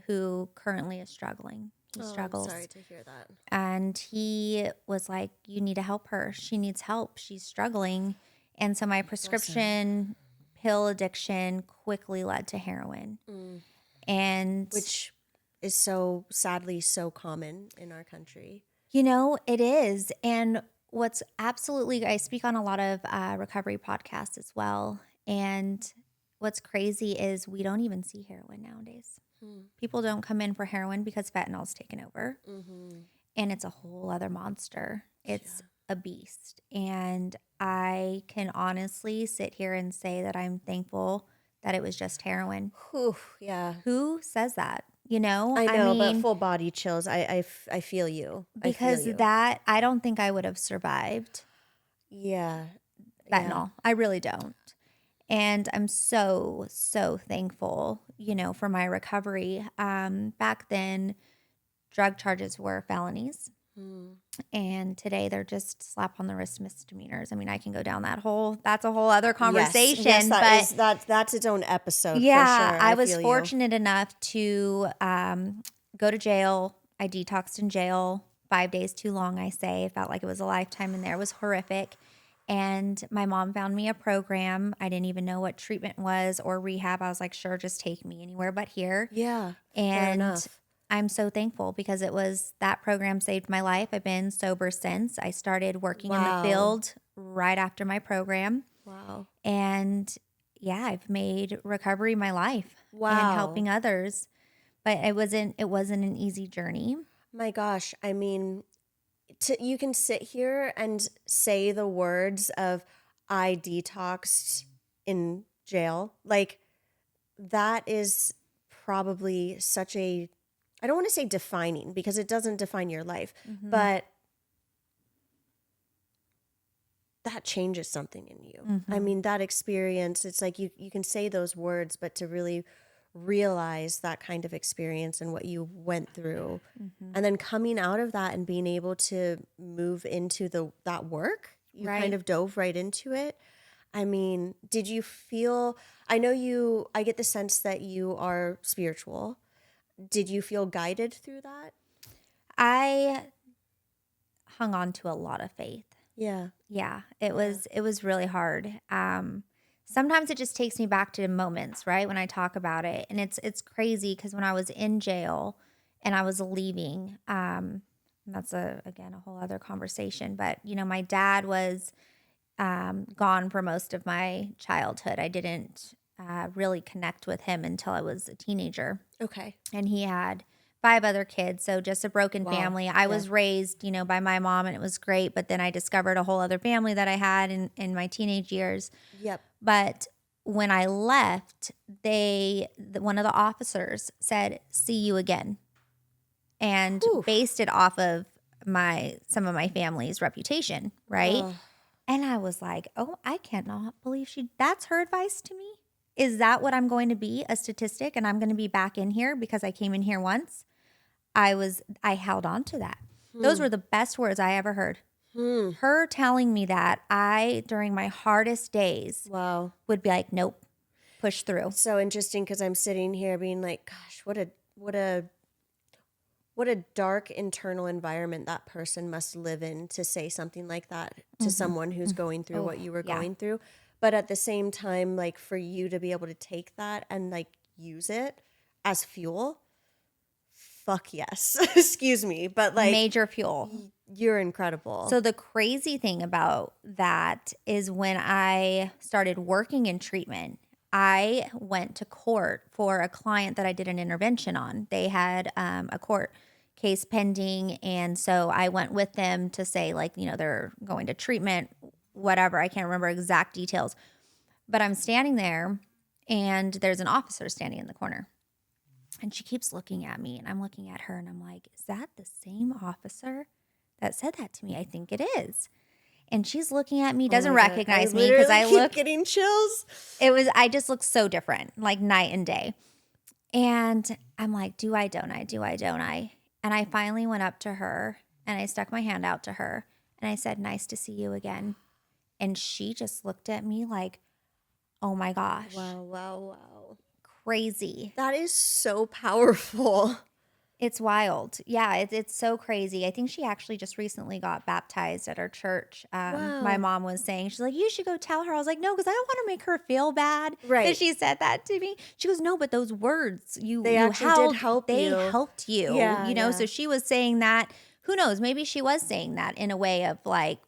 Speaker 2: who currently is struggling, he struggles.
Speaker 1: I'm sorry to hear that.
Speaker 2: And he was like, you need to help her. She needs help. She's struggling. And so my prescription pill addiction quickly led to heroin. And
Speaker 1: which is so sadly so common in our country.
Speaker 2: It is. And what's absolutely, I speak on a lot of recovery podcasts as well. And what's crazy is we don't even see heroin nowadays. People don't come in for heroin because fentanyl's taken over. And it's a whole other monster. It's a beast. And I can honestly sit here and say that I'm thankful that it was just heroin.
Speaker 1: Whew, yeah.
Speaker 2: Who says that?
Speaker 1: I know, but full body chills. I feel you.
Speaker 2: Because that, I don't think I would have survived.
Speaker 1: Yeah.
Speaker 2: Fentanyl. I really don't. And I'm so, so thankful, for my recovery. Back then, drug charges were felonies. And today they're just slap on the wrist misdemeanors. I mean, I can go down that's a whole other conversation.
Speaker 1: Yes, that's its own episode.
Speaker 2: Yeah,
Speaker 1: for sure.
Speaker 2: I was fortunate enough to go to jail. I detoxed in jail 5 days too long, I say. I felt like it was a lifetime in there. It was horrific. And my mom found me a program. I didn't even know what treatment was or rehab. I was like, sure, just take me anywhere but here.
Speaker 1: Yeah,
Speaker 2: and
Speaker 1: fair enough.
Speaker 2: I'm so thankful because that program saved my life. I've been sober since. I started working in the field right after my program.
Speaker 1: Wow.
Speaker 2: And yeah, I've made recovery my life.
Speaker 1: Wow.
Speaker 2: And helping others. But it wasn't an easy journey.
Speaker 1: My gosh, I mean, you can sit here and say the words of I detoxed in jail. Like that is probably such a, I don't want to say defining because it doesn't define your life, but that changes something in you. I mean, that experience, it's like you can say those words, but to really realize that kind of experience and what you went through and then coming out of that and being able to move into that work, you kind of dove right into it. I mean, did you feel, I get the sense that you are spiritual. Did you feel guided through that?
Speaker 2: I hung on to a lot of faith.
Speaker 1: Yeah.
Speaker 2: Yeah, it was really hard. Sometimes it just takes me back to moments, right, when I talk about it. And it's crazy because when I was in jail and I was leaving, that's again a whole other conversation. But, my dad was gone for most of my childhood. I didn't really connect with him until I was a teenager.
Speaker 1: Okay.
Speaker 2: And he had 5 other kids, so just a broken family. I was raised, by my mom, and it was great. But then I discovered a whole other family that I had in my teenage years.
Speaker 1: Yep.
Speaker 2: But when I left, one of the officers said, "See you again." and based it off of some of my family's reputation, right? And I was like, oh, I cannot believe that's her advice to me. Is that what I'm going to be, a statistic, and I'm going to be back in here because I came in here once? I held on to that. Those were the best words I ever heard. Her telling me that, during my hardest days, would be like, nope, push through.
Speaker 1: So interesting, because I'm sitting here being like, gosh, what a dark internal environment that person must live in to say something like that to someone who's going through what you were going through. But at the same time, like, for you to be able to take that and like use it as fuel, fuck yes. Excuse me, but like,
Speaker 2: major fuel.
Speaker 1: You're incredible.
Speaker 2: So the crazy thing about that is when I started working in treatment, I went to court for a client that I did an intervention on. They had a court case pending, and so I went with them to say, like, they're going to treatment, whatever. I can't remember exact details. But I'm standing there, and there's an officer standing in the corner. And she keeps looking at me, and I'm looking at her, and I'm like, is that the same officer that said that to me? I think it is. And she's looking at me, doesn't recognize me because I look
Speaker 1: getting chills.
Speaker 2: I just look so different, like night and day. And I'm like, do I, don't I, do I, don't I? And I finally went up to her and I stuck my hand out to her and I said, nice to see you again. And she just looked at me like, oh my gosh.
Speaker 1: Wow.
Speaker 2: Crazy.
Speaker 1: That is so powerful.
Speaker 2: It's wild. Yeah, it's so crazy. I think she actually just recently got baptized at our church. My mom was saying, she's like, you should go tell her. I was like, no, because I don't want to make her feel bad that she said that to me. She goes, no, but those words
Speaker 1: they actually did help you.
Speaker 2: They helped you.
Speaker 1: Yeah.
Speaker 2: So she was saying that. Who knows? Maybe she was saying that in a way of like,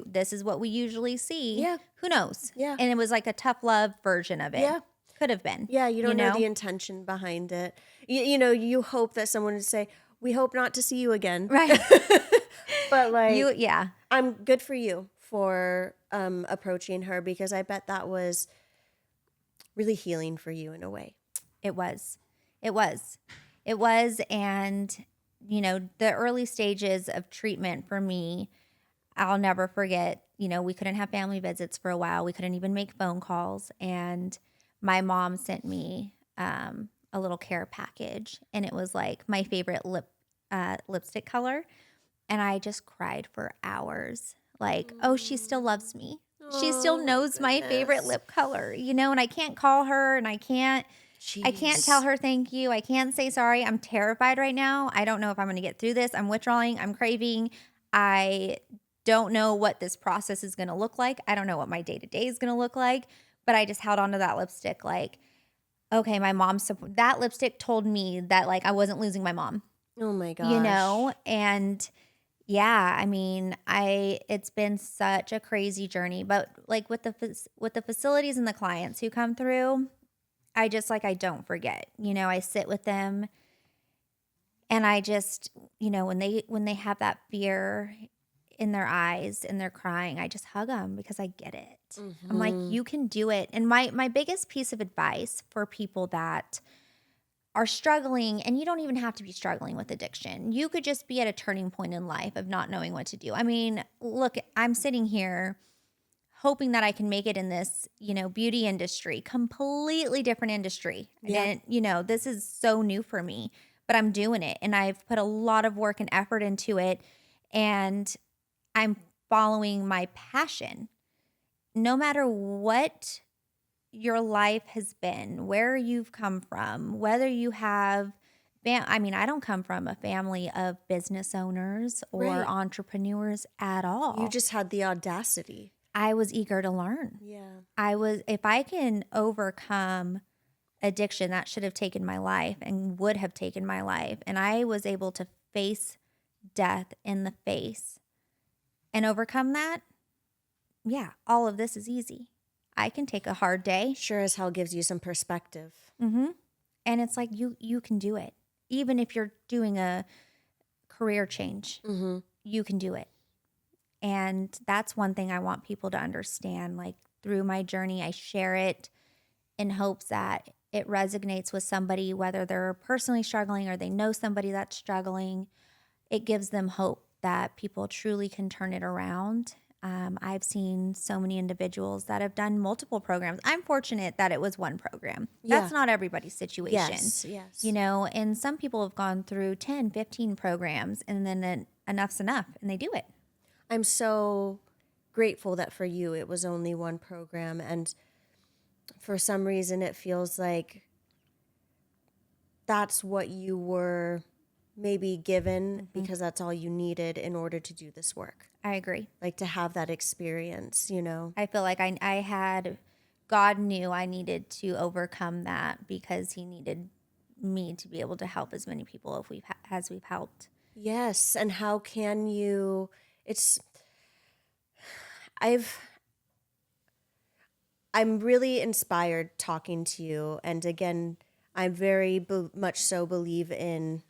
Speaker 2: this is what we usually see.
Speaker 1: Yeah.
Speaker 2: Who knows?
Speaker 1: Yeah.
Speaker 2: And it was like a tough love version of it.
Speaker 1: Yeah.
Speaker 2: Could have been.
Speaker 1: Yeah, you don't know the intention behind it. You hope that someone would say, we hope not to see you again.
Speaker 2: Right.
Speaker 1: But like, I'm good for you for approaching her, because I bet that was really healing for you in a way.
Speaker 2: It was. And, the early stages of treatment for me, I'll never forget, we couldn't have family visits for a while. We couldn't even make phone calls. And my mom sent me a little care package, and it was like my favorite lipstick color. And I just cried for hours. Like, oh, she still loves me. She still knows my favorite lip color, and I can't call her and I can't tell her thank you. I can't say sorry. I'm terrified right now. I don't know if I'm going to get through this. I'm withdrawing. I'm craving. I don't know what this process is going to look like. I don't know what my day-to-day is going to look like. But I just held on to that lipstick like, okay, my mom's that lipstick told me that like I wasn't losing my mom.
Speaker 1: Oh my gosh.
Speaker 2: And yeah, I mean, it's been such a crazy journey, but like with the facilities and the clients who come through, I don't forget. I sit with them and I just, when they have that fear in their eyes and they're crying, I just hug them because I get it. Mm-hmm. I'm like, you can do it. And my biggest piece of advice for people that are struggling, and you don't even have to be struggling with addiction. You could just be at a turning point in life of not knowing what to do. I mean, look, I'm sitting here hoping that I can make it in this, beauty industry, completely different industry. Yeah. And, this is so new for me, but I'm doing it. And I've put a lot of work and effort into it. And I'm following my passion. No matter what your life has been, where you've come from, whether you have, I don't come from a family of business owners or entrepreneurs at all.
Speaker 1: You just had the audacity.
Speaker 2: I was eager to learn.
Speaker 1: Yeah.
Speaker 2: If I can overcome addiction, that should have taken my life and would have taken my life. And I was able to face death in the face and overcome that. Yeah, all of this is easy. I can take a hard day.
Speaker 1: Sure as hell gives you some perspective.
Speaker 2: Mm-hmm. And it's like you can do it. Even if you're doing a career change, you can do it. And that's one thing I want people to understand. Like through my journey, I share it in hopes that it resonates with somebody, whether they're personally struggling or they know somebody that's struggling, it gives them hope that people truly can turn it around. I've seen so many individuals that have done multiple programs. I'm fortunate that it was one program. That's not everybody's situation.
Speaker 1: Yes.
Speaker 2: You know, and some people have gone through 10, 15 programs and then enough's enough and they do it.
Speaker 1: I'm so grateful that for you it was only one program, and for some reason it feels like that's what you were maybe given because that's all you needed in order to do this work.
Speaker 2: I agree.
Speaker 1: Like to have that experience, you know?
Speaker 2: I feel like I had, God knew I needed to overcome that because he needed me to be able to help as many people as we've helped.
Speaker 1: Yes. And how can you, I'm really inspired talking to you. And again, I very much so believe in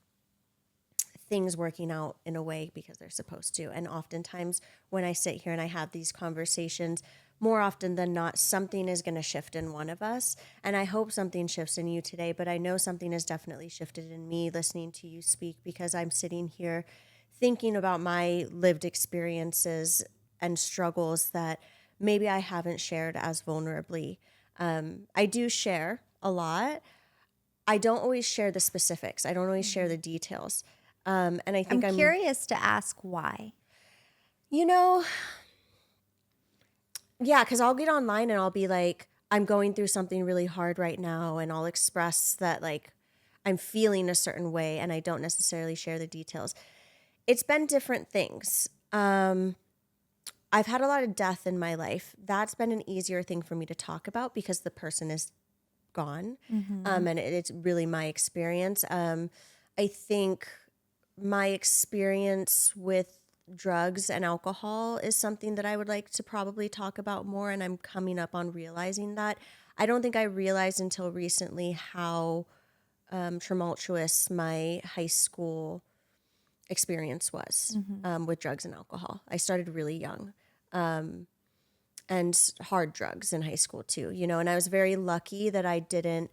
Speaker 1: things working out in a way because they're supposed to. And oftentimes when I sit here and I have these conversations, more often than not, something is going to shift in one of us. And I hope something shifts in you today, but I know something has definitely shifted in me listening to you speak, because I'm sitting here thinking about my lived experiences and struggles that maybe I haven't shared as vulnerably. I do share a lot. I don't always share the specifics. I don't always share the details. And I think
Speaker 2: I'm curious to ask why.
Speaker 1: You know, yeah, because I'll get online and I'll be like, I'm going through something really hard right now, and I'll express that like I'm feeling a certain way, and I don't necessarily share the details. It's been different things. I've had a lot of death in my life. That's been an easier thing for me to talk about because the person is gone, and it's really my experience. I think my experience with drugs and alcohol is something that I would like to probably talk about more, and I'm coming up on realizing that. I don't think I realized until recently how tumultuous my high school experience was with drugs and alcohol. I started really young, and hard drugs in high school too, you know, and I was very lucky that I didn't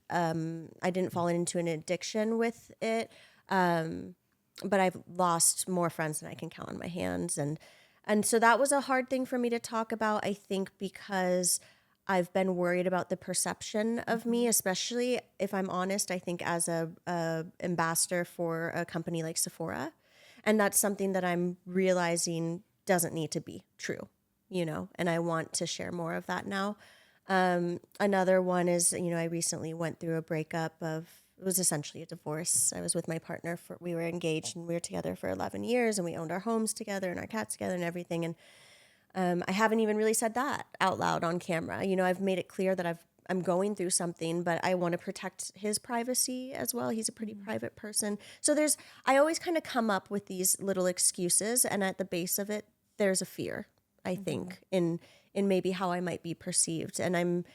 Speaker 1: fall into an addiction with it. But I've lost more friends than I can count on my hands. And so that was a hard thing for me to talk about, I think, because I've been worried about the perception of me, especially if I'm honest, I think as a ambassador for a company like Sephora. And that's something that I'm realizing doesn't need to be true, you know, and I want to share more of that now. Another one is, you know, I recently went through a breakup it was essentially a divorce. I was with my partner we were engaged and we were together for 11 years, and we owned our homes together and our cats together and everything. And I haven't even really said that out loud on camera. You know, I've made it clear that I'm going through something, but I want to protect his privacy as well. He's a pretty private person. So I always kind of come up with these little excuses, and at the base of it, there's a fear, I think, in maybe how I might be perceived. And I'm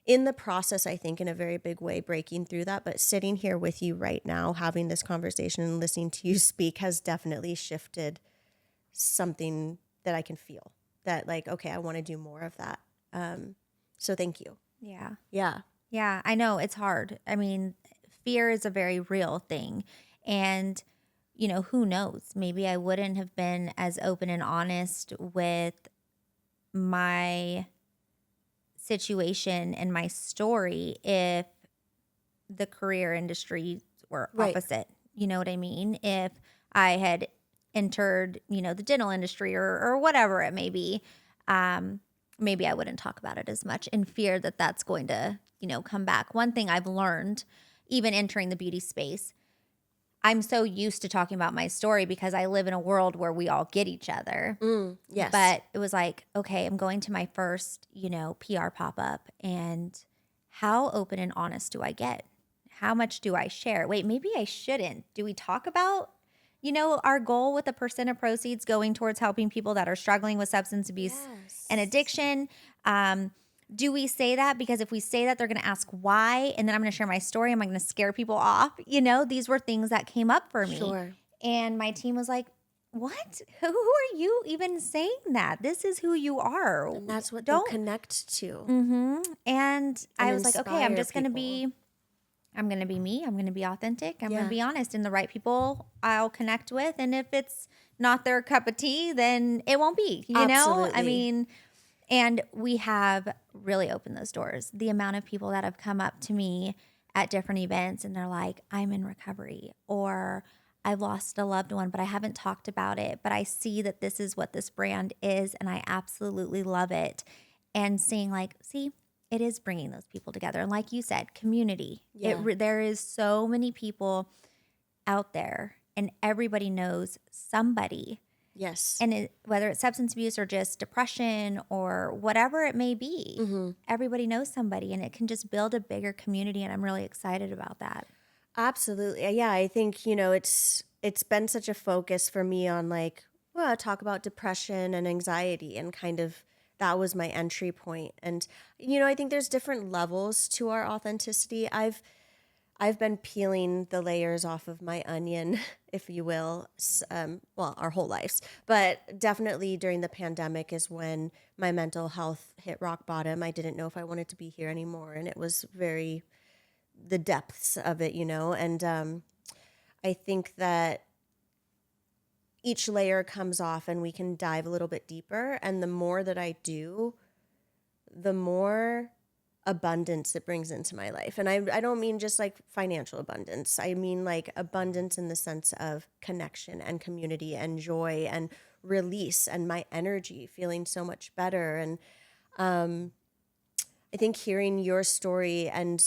Speaker 1: in the process, I think, in a very big way, breaking through that. But sitting here with you right now, having this conversation and listening to you speak has definitely shifted something that I can feel that like, okay, I want to do more of that. So thank you.
Speaker 2: Yeah.
Speaker 1: Yeah.
Speaker 2: Yeah, I know it's hard. I mean, fear is a very real thing. And, you know, who knows? Maybe I wouldn't have been as open and honest with my situation and my story if the career industry were opposite. You know what I mean? If I had entered, you know, the dental industry or whatever it may be, maybe I wouldn't talk about it as much in fear that that's going to, you know, come back. One thing I've learned, even entering the beauty space, I'm so used to talking about my story because I live in a world where we all get each other.
Speaker 1: Yes.
Speaker 2: But it was like, okay, I'm going to my first, you know, PR pop-up, and how open and honest do I get? How much do I share? Wait, maybe I shouldn't. Do we talk about, you know, our goal with the percent of proceeds going towards helping people that are struggling with substance abuse and addiction? Do we say that? Because if we say that, they're going to ask why, and then I'm going to share my story. Am I going to scare people off? You know, these were things that came up for me.
Speaker 1: Sure.
Speaker 2: And my team was like, what? Who are you even saying that? This is who you are.
Speaker 1: And that's what they'll
Speaker 2: Don't.
Speaker 1: connect to
Speaker 2: And I was like, okay,
Speaker 1: inspire people.
Speaker 2: I'm going to be me. I'm going to be authentic. I'm going to
Speaker 1: Yeah.
Speaker 2: be honest. And the right people I'll connect with. And if it's not their cup of tea, then it won't be, you know? I
Speaker 1: Absolutely.
Speaker 2: mean, and we have really opened those doors. The amount of people that have come up to me at different events and they're like, I'm in recovery, or I've lost a loved one, but I haven't talked about it. But I see that this is what this brand is, and I absolutely love it. And seeing like, see, it is bringing those people together. And like you said, community.
Speaker 1: Yeah.
Speaker 2: There is so many people out there, and everybody knows somebody.
Speaker 1: Yes.
Speaker 2: And whether it's substance abuse or just depression or whatever it may be, everybody knows somebody, and it can just build a bigger community. And I'm really excited about that.
Speaker 1: Absolutely. Yeah, I think, it's been such a focus for me on like, well, talk about depression and anxiety, and kind of that was my entry point. And I think there's different levels to our authenticity. I've been peeling the layers off of my onion, if you will, well, our whole lives. But definitely during the pandemic is when my mental health hit rock bottom. I didn't know if I wanted to be here anymore. And it was the depths of it, And I think that each layer comes off and we can dive a little bit deeper. And the more that I do, the more abundance it brings into my life. And I don't mean just like financial abundance. I mean like abundance in the sense of connection and community and joy and release, and my energy feeling so much better. And I think hearing your story and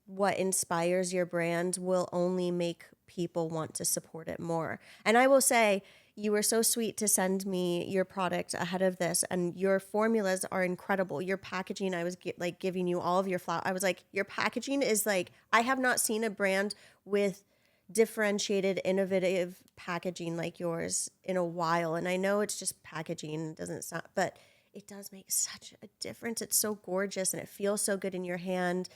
Speaker 1: what inspires your brand will only make people want to support it more. And I will say, you were so sweet to send me your product ahead of this, and your formulas are incredible. Your packaging, I was giving you all of your flour. I was like, your packaging is like, I have not seen a brand with differentiated, innovative packaging like yours in a while. And I know it's just packaging, it doesn't sound, but it does make such a difference. It's so gorgeous and it feels so good in your hand.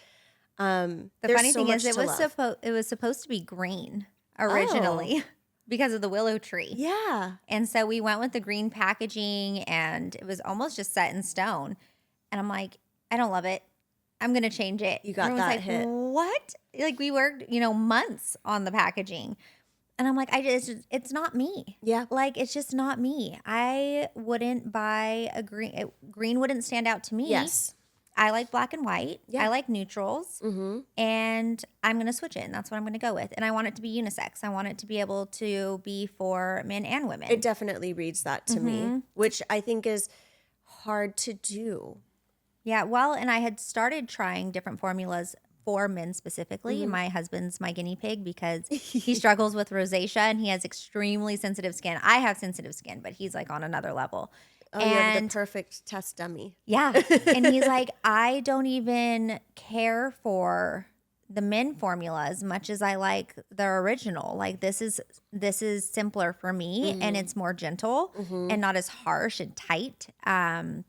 Speaker 2: The funny thing is, it was supposed to be green originally because of the willow tree.
Speaker 1: Yeah.
Speaker 2: And so we went with the green packaging, and it was almost just set in stone. And I'm like, I don't love it. I'm going to change it.
Speaker 1: You got
Speaker 2: Everyone's
Speaker 1: that
Speaker 2: like,
Speaker 1: hit.
Speaker 2: What? Like, we worked, months on the packaging. And I'm like, it's not me.
Speaker 1: Yeah.
Speaker 2: Like, it's just not me. I wouldn't buy a green. Green wouldn't stand out to me.
Speaker 1: Yes.
Speaker 2: I like black and white.
Speaker 1: Yeah.
Speaker 2: I like neutrals. And I'm going to switch it. And that's what I'm going to go with. And I want it to be unisex. I want it to be able to be for men and women.
Speaker 1: It definitely reads that to me, which I think is hard to do.
Speaker 2: Yeah. Well, and I had started trying different formulas for men specifically. My husband's my guinea pig because he struggles with rosacea and he has extremely sensitive skin. I have sensitive skin, but he's like on another level.
Speaker 1: Oh, you have the perfect test dummy.
Speaker 2: Yeah. And he's like, I don't even care for the men formula as much as I like the original. Like, this is simpler for me, and it's more gentle and not as harsh and tight. And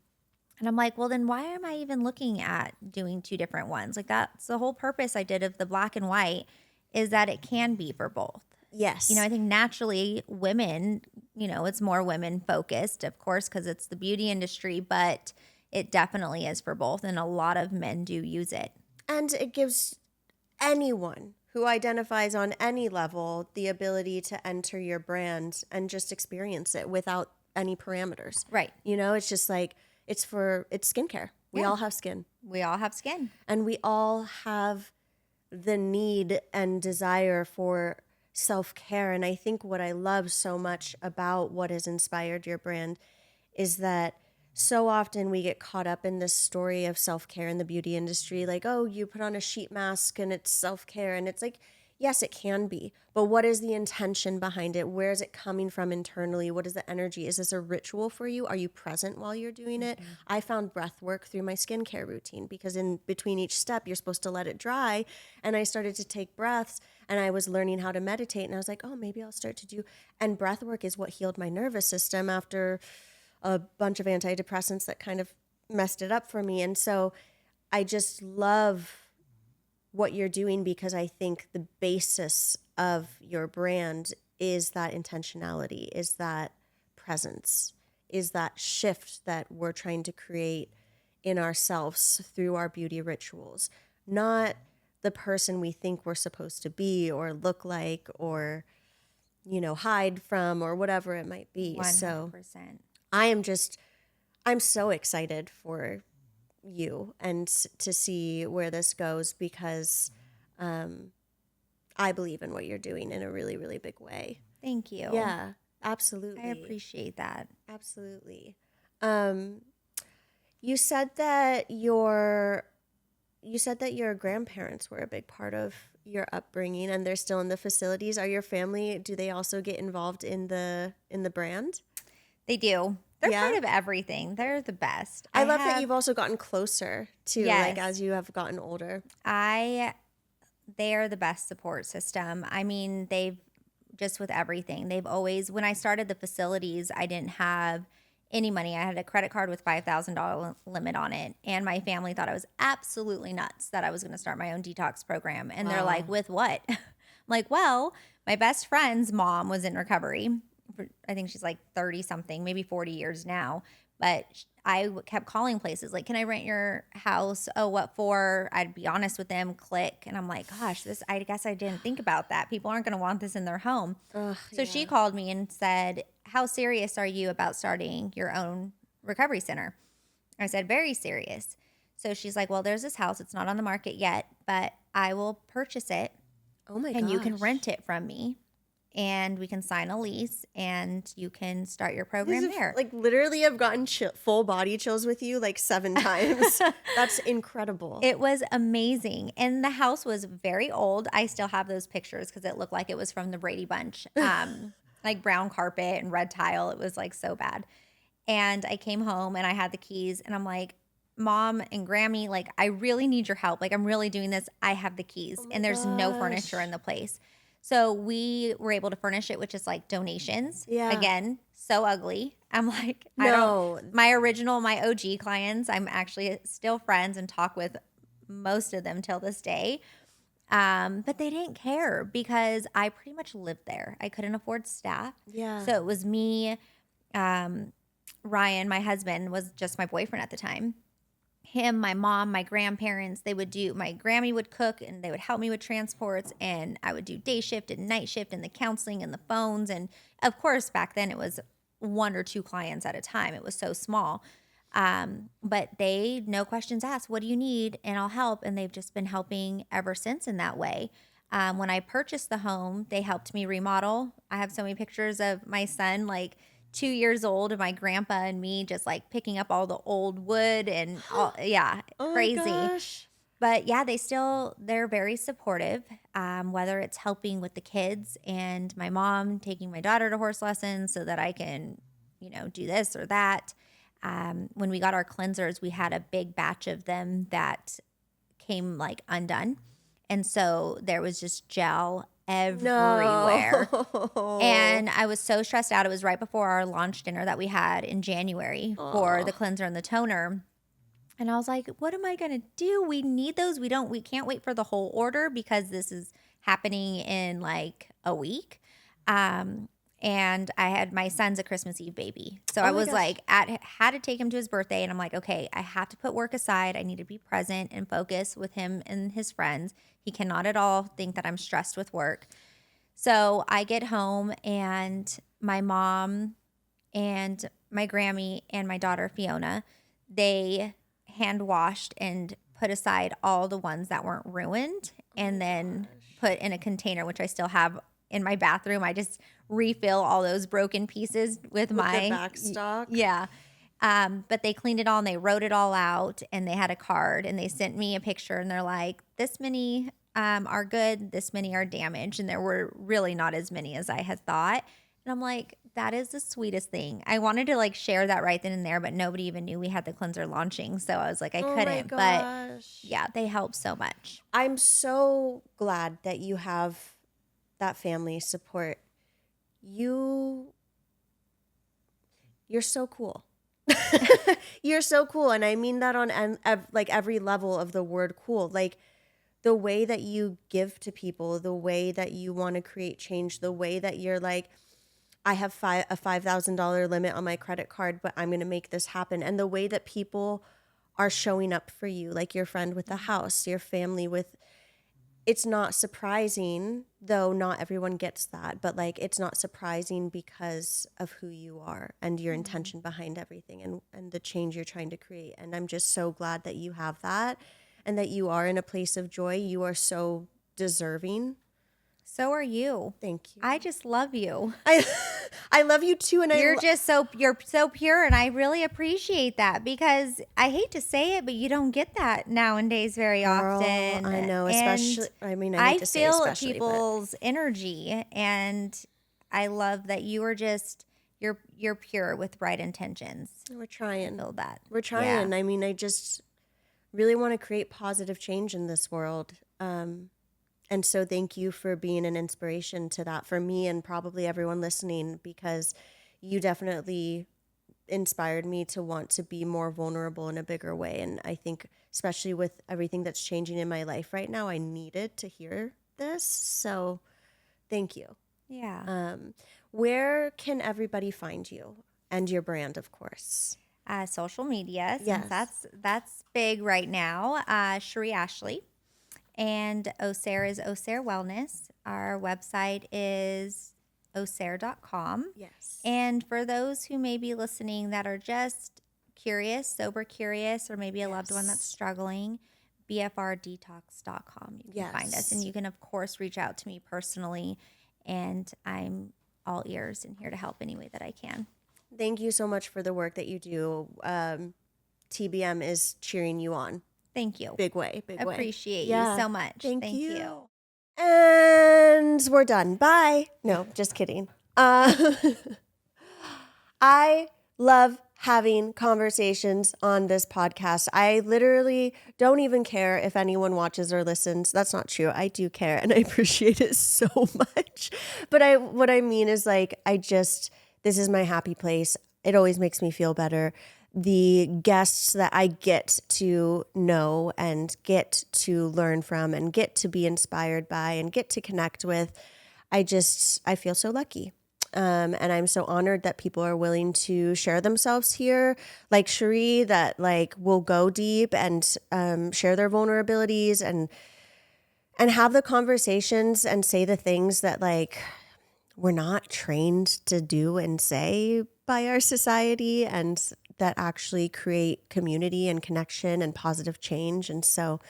Speaker 2: I'm like, well, then why am I even looking at doing two different ones? Like, that's the whole purpose I did of the black and white, is that it can be for both.
Speaker 1: Yes.
Speaker 2: I think naturally women, it's more women focused, of course, because it's the beauty industry, but it definitely is for both. And a lot of men do use it.
Speaker 1: And it gives anyone who identifies on any level the ability to enter your brand and just experience it without any parameters.
Speaker 2: Right.
Speaker 1: It's just like, it's skincare. We all have skin.
Speaker 2: We all have skin.
Speaker 1: And we all have the need and desire for self-care. And I think what I love so much about what has inspired your brand is that so often we get caught up in this story of self-care in the beauty industry. Like, oh, you put on a sheet mask and it's self-care. And it's like, yes, it can be. But what is the intention behind it? Where is it coming from internally? What is the energy? Is this a ritual for you? Are you present while you're doing it? I found breath work through my skincare routine, because in between each step, you're supposed to let it dry. And I started to take breaths, and I was learning how to meditate. And I was like, oh, maybe I'll start to do. And breath work is what healed my nervous system after a bunch of antidepressants that kind of messed it up for me. And so I just love what you're doing, because I think the basis of your brand is that intentionality, is that presence, is that shift that we're trying to create in ourselves through our beauty rituals, not the person we think we're supposed to be or look like or, hide from or whatever it might be.
Speaker 2: 100%.
Speaker 1: So I'm so excited for you and to see where this goes because I believe in what you're doing in a really, really big way.
Speaker 2: Thank you.
Speaker 1: Yeah, absolutely.
Speaker 2: I appreciate that.
Speaker 1: Absolutely. You said that your grandparents were a big part of your upbringing and they're still in the facilities. Are your family, do they also get involved in the brand?
Speaker 2: They do. They're part of everything. They're the best.
Speaker 1: I love that you've also gotten closer too, like as you have gotten older.
Speaker 2: They are the best support system. I mean, they've just with everything. They've always, when I started the facilities, I didn't have any money. I had a credit card with $5,000 limit on it. And my family thought I was absolutely nuts that I was going to start my own detox program. And they're like, with what? I'm like, well, my best friend's mom was in recovery. I think she's like 30 something, maybe 40 years now. But I kept calling places like, can I rent your house? Oh, what for? I'd be honest with them, click. And I'm like, gosh, I guess I didn't think about that. People aren't going to want this in their home. So she called me and said, how serious are you about starting your own recovery center? I said, very serious. So she's like, well, there's this house. It's not on the market yet, but I will purchase it.
Speaker 1: Oh my gosh.
Speaker 2: And you can rent it from me. And we can sign a lease and you can start your program there.
Speaker 1: Like literally I've gotten full body chills with you like 7 times. That's incredible.
Speaker 2: It was amazing. And the house was very old. I still have those pictures because it looked like it was from the Brady Bunch. Like brown carpet and red tile. It was like so bad. And I came home and I had the keys and I'm like, Mom and Grammy, like I really need your help. Like I'm really doing this. I have the keys and there's no furniture in the place. So we were able to furnish it, which is like donations.
Speaker 1: Yeah.
Speaker 2: Again, so ugly. I'm like,
Speaker 1: no.
Speaker 2: My OG clients, I'm actually still friends and talk with most of them till this day. But they didn't care because I pretty much lived there. I couldn't afford staff.
Speaker 1: Yeah.
Speaker 2: So it was me, Ryan, my husband was just my boyfriend at the time. Him, my mom, my grandparents, my Grammy would cook and they would help me with transports and I would do day shift and night shift and the counseling and the phones. And of course, back then it was 1 or 2 clients at a time. It was so small. But they, no questions asked, what do you need? And I'll help. And they've just been helping ever since in that way. When I purchased the home, they helped me remodel. I have so many pictures of my son, like 2 years old, and my grandpa and me just like picking up all the old wood and all, crazy.
Speaker 1: My gosh.
Speaker 2: But yeah, they're very supportive, whether it's helping with the kids and my mom taking my daughter to horse lessons so that I can, do this or that. When we got our cleansers, we had a big batch of them that came like undone. And so there was just gel everywhere. No. And I was so stressed out. It was right before our launch dinner that we had in January for the cleanser and the toner. And I was like, what am I going to do? We need those. We can't wait for the whole order because this is happening in like a week. And I had my son's a Christmas Eve baby. So I was like, had to take him to his birthday. And I'm like, okay, I have to put work aside. I need to be present and focus with him and his friends. He cannot at all think that I'm stressed with work. So I get home and my mom and my Grammy and my daughter Fiona, they hand washed and put aside all the ones that weren't ruined and then put in a container, which I still have in my bathroom. I just refill all those broken pieces with my
Speaker 1: the back stock.
Speaker 2: Yeah. But they cleaned it all and they wrote it all out and they had a card and they sent me a picture and they're like, this many are good, this many are damaged. And there were really not as many as I had thought. And I'm like, that is the sweetest thing. I wanted to like share that right then and there, but nobody even knew we had the cleanser launching. So I was like, I couldn't. But yeah, they help so much.
Speaker 1: I'm so glad that you have that family support. You're so cool. You're so cool. And I mean that on like every level of the word cool. Like the way that you give to people, the way that you want to create change, the way that you're like, I have a $5,000 limit on my credit card, but I'm going to make this happen. And the way that people are showing up for you, like your friend with the house, your family with, it's not surprising, though not everyone gets that, but like it's not surprising because of who you are and your intention behind everything and the change you're trying to create. And I'm just so glad that you have that and that you are in a place of joy. You are so deserving.
Speaker 2: So are you.
Speaker 1: Thank you.
Speaker 2: I just love you.
Speaker 1: I love you too, and
Speaker 2: you're so pure, and I really appreciate that, because I hate to say it, but you don't get that nowadays very often.
Speaker 1: I know, especially. I mean, I hate to say
Speaker 2: feel
Speaker 1: especially,
Speaker 2: people's energy, and I love that you are just you're pure with right intentions.
Speaker 1: We're trying.
Speaker 2: I feel that
Speaker 1: we're trying. Yeah. I mean, I just really want to create positive change in this world. And so thank you for being an inspiration to that for me and probably everyone listening, because you definitely inspired me to want to be more vulnerable in a bigger way. And I think especially with everything that's changing in my life right now, I needed to hear this. So thank you.
Speaker 2: Yeah.
Speaker 1: Where can everybody find you and your brand, of course?
Speaker 2: Social media, since
Speaker 1: yes.
Speaker 2: that's big right now. Cheree Ashley. And Osier is Osier Wellness. Our website is osier.com.
Speaker 1: Yes.
Speaker 2: And for those who may be listening that are just curious, sober curious, or maybe a loved one that's struggling, bfrdetox.com. You can find us. And you can, of course, reach out to me personally. And I'm all ears and here to help any way that I can.
Speaker 1: Thank you so much for the work that you do. TBM is cheering you on.
Speaker 2: Thank you.
Speaker 1: Big way.
Speaker 2: Appreciate you so much.
Speaker 1: Thank you. And we're done. Bye. No, just kidding. I love having conversations on this podcast. I literally don't even care if anyone watches or listens. That's not true. I do care and I appreciate it so much. But what I mean is like, this is my happy place. It always makes me feel better. The guests that I get to know and get to learn from and get to be inspired by and get to connect with, I feel so lucky. And I'm so honored that people are willing to share themselves here, like Cheree, that like will go deep and share their vulnerabilities and have the conversations and say the things that like we're not trained to do and say by our society, and that actually create community and connection and positive change. And so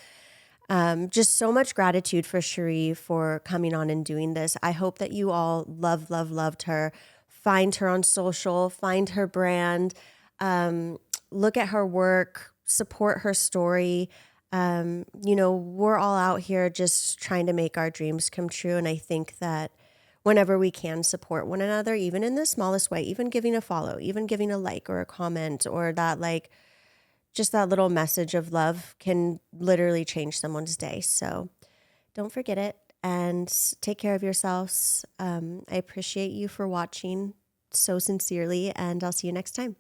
Speaker 1: just so much gratitude for Cheree for coming on and doing this. I hope that you all loved her. Find her on social, find her brand, look at her work, support her story. We're all out here just trying to make our dreams come true. And I think that whenever we can support one another, even in the smallest way, even giving a follow, even giving a like or a comment, or that like just that little message of love can literally change someone's day. So don't forget it and take care of yourselves. I appreciate you for watching so sincerely, and I'll see you next time.